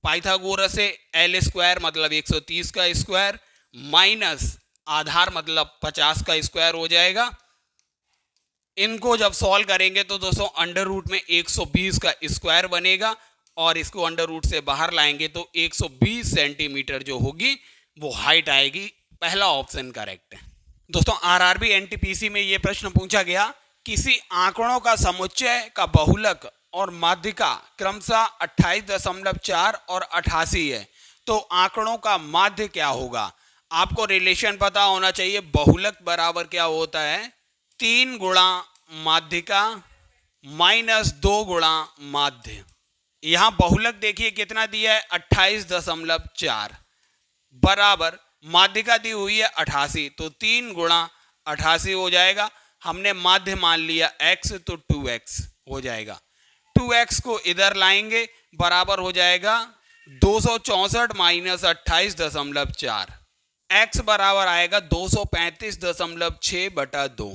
पाइथागोरस से एल स्क्वायर मतलब 130 का स्क्वायर माइनस आधार मतलब 50 का स्क्वायर हो जाएगा। इनको जब सॉल्व करेंगे तो दोस्तों अंडर रूट में 120 का स्क्वायर बनेगा और इसको अंडर रूट से बाहर लाएंगे तो 120 सेंटीमीटर जो होगी वो हाइट आएगी। पहला ऑप्शन करेक्ट है। दोस्तों आरआरबी एनटीपीसी में यह प्रश्न पूछा गया, किसी आंकड़ों का समुच्चय का बहुलक और माध्यिका क्रमशः 28.4 और 88 है, तो आंकड़ों का माध्य क्या होगा। आपको रिलेशन पता होना चाहिए, बहुलक बराबर क्या होता है, 3 गुणा माध्यिका माइनस 2 गुणा माध्य। यहां बहुलक देखिए कितना दिया है 28.4 बराबर माध्यिका दी हुई है 88, तो 3 गुणा 88 हो जाएगा। हमने माध्य मान लिया x तो 2x हो जाएगा। 2x को इधर लाएंगे बराबर हो जाएगा 264 माइनस 28.4, x बराबर आएगा 235.6 बटा 2।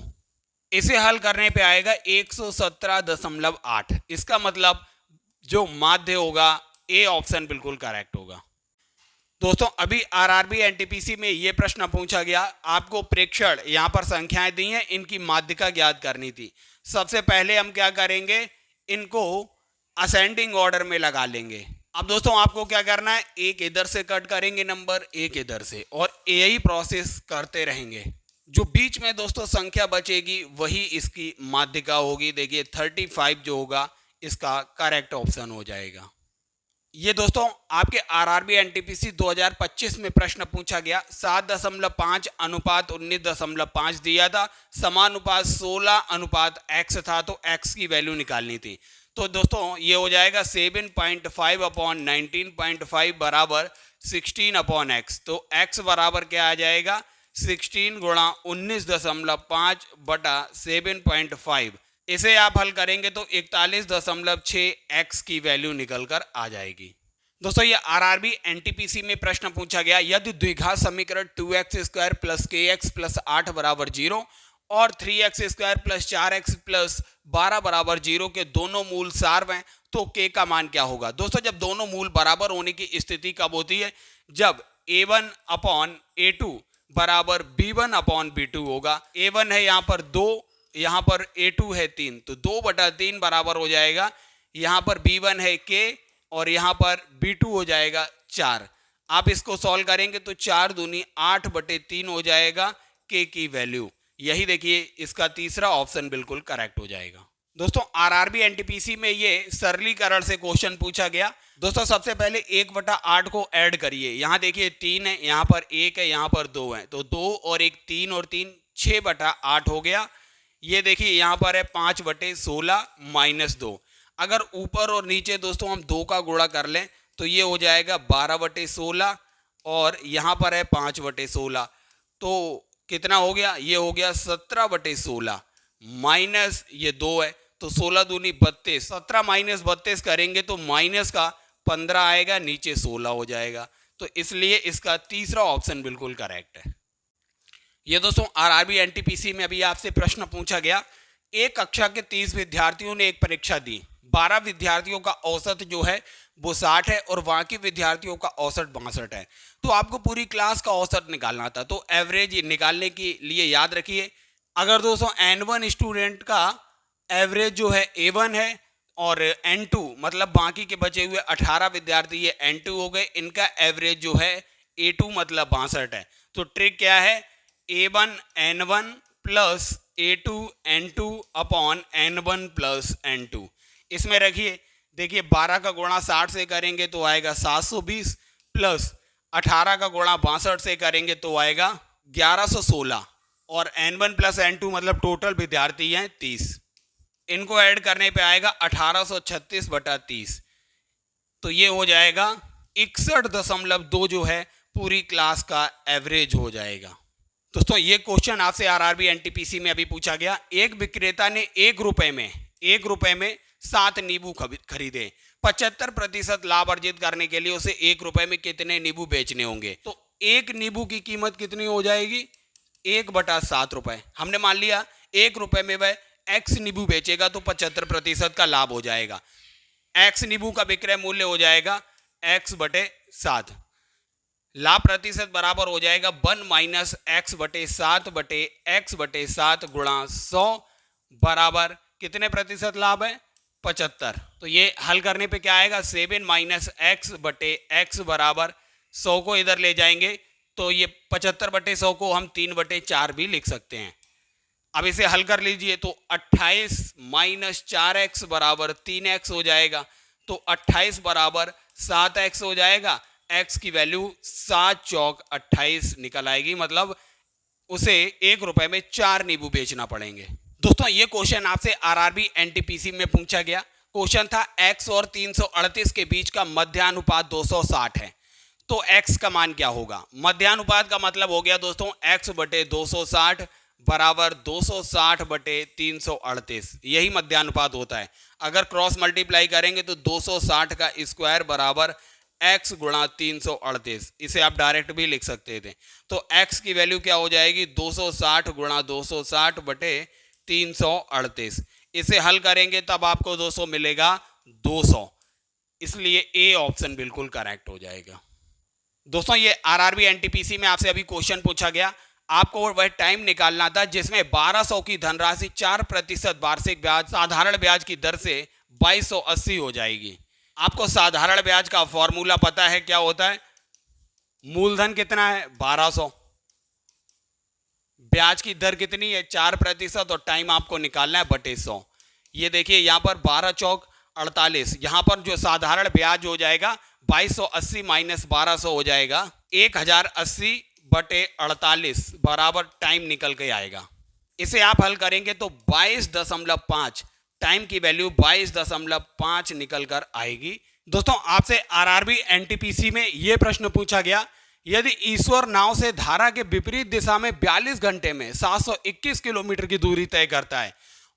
इसे हल करने पे आएगा 117.8। इसका मतलब जो माध्य होगा ए ऑप्शन बिल्कुल करेक्ट होगा। दोस्तों अभी आरआरबी एनटीपीसी में यह प्रश्न पूछा गया, आपको प्रेक्षण यहां पर संख्याएं दी हैं, इनकी माध्यिका ज्ञात करनी थी। सबसे पहले हम क्या करेंगे, इनको असेंडिंग ऑर्डर में लगा लेंगे। अब दोस्तों आपको क्या करना है, एक इधर से कट करेंगे नंबर, एक इधर से, और यही प्रोसेस करते रहेंगे। जो बीच में दोस्तों संख्या बचेगी वही इसकी माध्यिका होगी। देखिए 35 जो होगा इसका करेक्ट ऑप्शन हो जाएगा। ये दोस्तों आपके आरआरबी एनटीपीसी 2025 में प्रश्न पूछा गया, 7.5 अनुपात 19.5 दिया था, समानुपात 16 अनुपात x था, तो x की वैल्यू निकालनी थी। तो दोस्तों ये हो जाएगा 7.5 अपॉन 19.5 बराबर 16 अपॉन x। तो x बराबर क्या आ जाएगा, 16 गुणा 19.5 बटा 7.5। इसे आप हल करेंगे तो 41.6 x की वैल्यू निकलकर आ जाएगी। दोस्तों ये आरआरबी एनटीपीसी में प्रश्न पूछा गया, यदि द्विघात समीकरण 2x square plus kx plus 8 बराबर 0 और 3x square plus 4x plus 12 बराबर 0 के दोनों मूल सार्व हैं तो k का मान क्या होगा। दोस्तों जब दोनों मूल बराबर होने की स्थिति कब होती है, जब a1 अपॉन a2 बराबर b1 अपॉन b2 होगा। a1 है यहाँ पर 2, यहाँ पर a2 है 3, तो 2/3 बराबर हो जाएगा। यहाँ पर b1 है k और यहाँ पर b2 हो जाएगा 4। आप इसको सॉल्व करेंगे तो 4 दूनी 8/3 हो जाएगा k की वैल्यू। यही देखिए इसका तीसरा ऑप्शन बिल्कुल करेक्ट हो जाएगा। दोस्तों आरआरबी एनटीपीसी में ये सरलीकरण से क्वेश्चन पूछा गया। दोस्तों सबसे पहले 1/8 को ऐड करिए। यहाँ देखिए 3 है, यहाँ पर 1 है, यहाँ पर 2 है, तो 2 और 1 3 और 3 6/8 हो गया। ये देखिए यहाँ पर है 5/16 माइनस 2। अगर ऊपर और नीचे दोस्तों हम 2 का गुणा कर लें तो ये हो जाएगा 12/16 और यहाँ पर है 5/16, तो कितना हो गया, ये हो गया 17/16 माइनस ये 2 है, तो 16 दूनी 32, 17 माइनस 32 करेंगे तो माइनस का 15 आएगा, नीचे 16 हो जाएगा। तो इसलिए इसका तीसरा ऑप्शन बिल्कुल करेक्ट है। ये दोस्तों आरआरबी एनटीपीसी में अभी आपसे प्रश्न पूछा गया, एक कक्षा के 30 विद्यार्थियों ने एक परीक्षा दी। 12 विद्यार्थियों का औसत जो है वो 60 है और बाकी विद्यार्थियों का औसत 62 है। तो आपको पूरी क्लास का औसत निकालना था। तो एवरेज निकालने के लिए याद रखिए, अगर दोस्तों N1 स्टूडेंट का एवरेज जो है A1 है और N2 मतलब बाकी के बचे हुए 18 विद्यार्थी ये N2 हो गए, इनका एवरेज जो है A2 मतलब 62 है। तो ट्रिक क्या है, A1 N1 plus A2 N2 upon N1 plus N2। इसमें रखिए, देखिए 12 का गुणा 60 से करेंगे तो आएगा 720 प्लस 18 का गुणा 62 से करेंगे तो आएगा 1116 और N1 प्लस N2 मतलब टोटल विद्यार्थी हैं 30। इनको ऐड करने पे आएगा 1836 बटा 30। तो ये हो जाएगा 61.2 जो है पूरी क्लास का एवरेज हो जाएगा। दोस्तों ये क्वेश्चन आपसे आरआरबी एनटीपीसी में अभी पूछा गया। एक विक्रेता ने 1 रुपए में 7 नींबू खरीदे। 75% लाभ अर्जित करने के लिए उसे 1 रुपए में कितने नींबू बेचने होंगे? तो एक नींबू की कीमत कितनी हो जाएगी? 1/7 रुपए। हमने मान लिया 1 रुपए में वह x नींबू बेचेगा तो 75% का लाभ हो जाएगा। x नींबू का विक्रय मूल्य हो जाएगा x/7। लाभ प्रतिशत बराबर हो जाएगा 1 माइनस x/7 गुणा 100 बराबर कितने प्रतिशत लाभ है? 75। तो ये हल करने पे क्या आएगा? 7 माइनस x बराबर 100 को इधर ले जाएंगे तो ये 75/100 को हम 3/4 भी लिख सकते हैं। अब इसे हल कर लीजिए तो 28 माइनस 4x बराबर 3x हो जाएगा। तो 28 बराबर 7x हो जाएगा। x की वैल्यू 7 चौक 28 निकल आएगी, मतलब उसे 1 रुपए में 4 नींबू बेचना पड़ेंगे। दोस्तों ये क्वेश्चन आपसे आरआरबी एनटीपीसी में पूछा गया। क्वेश्चन था x और 338 के बीच का मध्यानुपात 260 है, तो x का मान क्या होगा? मध्यानुपात का मतलब हो गया दोस्तों x/260 बराबर 260/338। यही मध्यानुपात होता है। अगर क्रॉस मल्टीप्लाई करेंगे तो 260 का स्क्वायर बराबर x गुणा 338। इसे आप डायरेक्ट भी लिख सकते थे। तो x की वैल्यू क्या हो जाएगी? 260 गुणा 260/338। इसे हल करेंगे तब आपको दोस्तों मिलेगा 200। इसलिए ए ऑप्शन बिल्कुल करेक्ट हो जाएगा। दोस्तों ये आरआरबी एनटीपीसी में आपसे अभी क्वेश्चन पूछा गया। आपको वह टाइम निकालना था जिसमें 1200 की धनराशि 4% वार्षिक ब्याज साधारण ब्याज की दर से 2280 हो जाएगी। आपको साधारण ब्याज का फॉर्मूला पता है, क्या होता है? मूलधन कितना है? 1200, ब्याज की दर कितनी है? 4% और टाइम आपको निकालना है बटे 100। ये देखिए यहाँ पर 12 चौक 48, यहाँ पर जो साधारण ब्याज हो जाएगा 2280 माइनस 1200 हो जाएगा 1080/48 बराबर टाइम निकल के आएगा। इसे आप हल करेंगे तो 22.5 टाइम की वैल्यू 22.5 निकल कर आएगी। दोस्तों आपसे आरआरबी एनटीपीसी में यह प्रश्न पूछा गया, यदि ईश्वर नाव से धारा के विपरीत दिशा में 42 घंटे में 721 किलोमीटर की दूरी तय करता है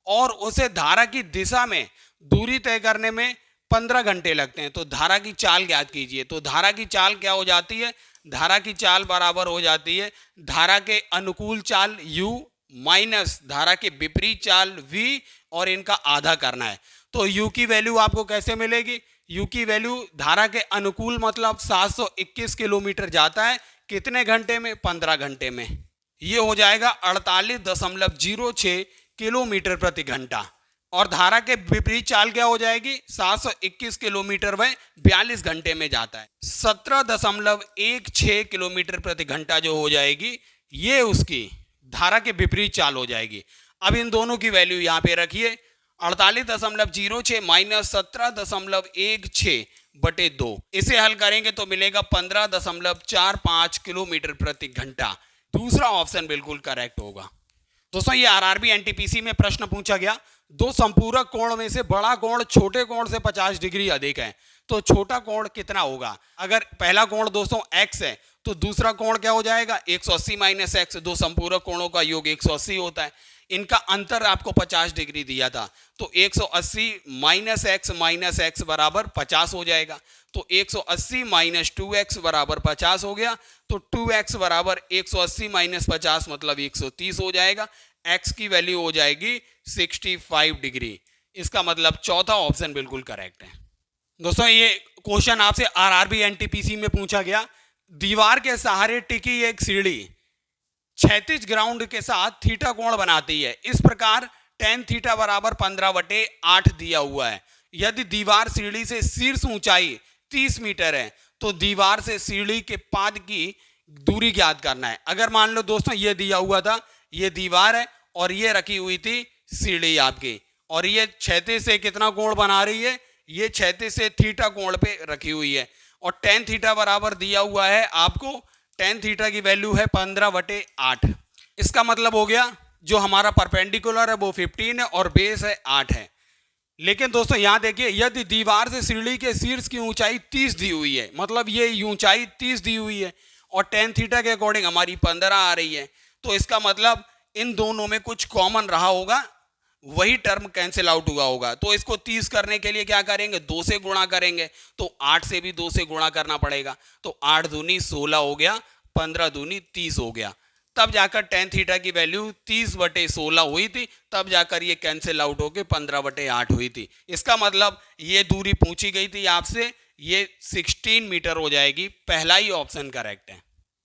और उसे धारा की दिशा में दूरी तय करने में 15 घंटे लगते हैं, तो धारा की चाल ज्ञात कीजिए। तो धारा की चाल क्या हो जाती है? धारा की चाल बराबर हो जाती है धारा के अनुकूल चाल u माइनस धारा के विपरीत चाल v और इनका आधा करना है। तो u की वैल्यू आपको कैसे मिलेगी? u की वैल्यू धारा के अनुकूल मतलब 721 किलोमीटर जाता है कितने घंटे में? 15 घंटे में। ये हो जाएगा 48.06 किलोमीटर प्रति घंटा। और धारा के विपरीत चाल क्या हो जाएगी? 721 किलोमीटर वह 42 घंटे में जाता है। 17.16 किलोमीटर प्रति घंटा जो हो जाएगी ये उसकी धारा के विपरीत चाल हो जाएगी। अब इन दोनों की वैल्यू यहाँ पे रखिए, 48.06 माइनस 17.16/2। इसे हल करेंगे तो मिलेगा 15.45 किलोमीटर प्रति घंटा। दूसरा ऑप्शन बिल्कुल करेक्ट होगा। दोस्तों ये आरआरबी एनटीपीसी में प्रश्न पूछा गया, दो संपूरक कोण में से बड़ा कोण छोटे कोण से 50 डिग्री अधिक है, तो छोटा कोण कितना होगा? अगर पहला कोण दोस्तों x है तो दूसरा कोण क्या हो जाएगा? 180 माइनस x। दो संपूरक कोणों का योग 180 होता है। इनका अंतर आपको 50 डिग्री दिया था, तो 180 माइनस x बराबर 50 हो जाएगा। तो 180 माइनस 2x बराबर 50 हो गया। तो 2x बराबर 180 माइनस 50 मतलब 130 हो जाएगा। x की वैल्यू हो जाएगी 65 डिग्री। इसका मतलब चौथा ऑप्शन बिल्कुल करेक्ट है। दोस्तों ये क्वेश्चन आपसे आरआरबी एनटीपीसी में पूछा गया। दीवार के सहारे टिकी एक सीढ़ी क्षैतिज ग्राउंड के साथ थीटा कोण बनाती है। इस प्रकार tan थीटा बराबर 15/8 दिया हुआ है। यदि दीवार सीढ़ी से शीर्ष ऊंचाई 30 मीटर है तो दीवार से सीढ़ी के पाद की दूरी ज्ञात करना है। अगर मान लो दोस्तों ये दिया हुआ था, ये दीवार है और ये रखी हुई थी सीढ़ी आपकी, और ये क्षैतिज से कितना कोण बना रही है, ये क्षैतिज से थीटा कोण पे रखी हुई है, और tan थीटा बराबर दिया हुआ है आपको, tan थीटा की वैल्यू है 15/8। इसका मतलब हो गया जो हमारा परपेंडिकुलर है वो 15 है और बेस है 8 है। लेकिन दोस्तों यहां देखिए, यदि दीवार से सीढ़ी के शीर्ष की ऊंचाई 30 दी हुई है, मतलब ये ऊंचाई 30 दी हुई है और tan थीटा के अकॉर्डिंग हमारी 15 आ रही है, तो इसका मतलब इन दोनों में कुछ कॉमन रहा होगा, वही टर्म कैंसिल आउट हुआ होगा। तो इसको 30 करने के लिए क्या करेंगे, 2 से गुणा करेंगे, तो 8 से भी 2 से गुणा करना पड़ेगा, तो 8 दूनी 16 हो गया, 15 दूनी 30 हो गया। तब जाकर tan थीटा की वैल्यू 30/16 हुई थी, तब जाकर ये कैंसिल आउट होकर 15/8 हुई थी। इसका मतलब ये दूरी पूछी गई थी आपसे, ये 16 मीटर हो जाएगी। पहला ही ऑप्शन करेक्ट है।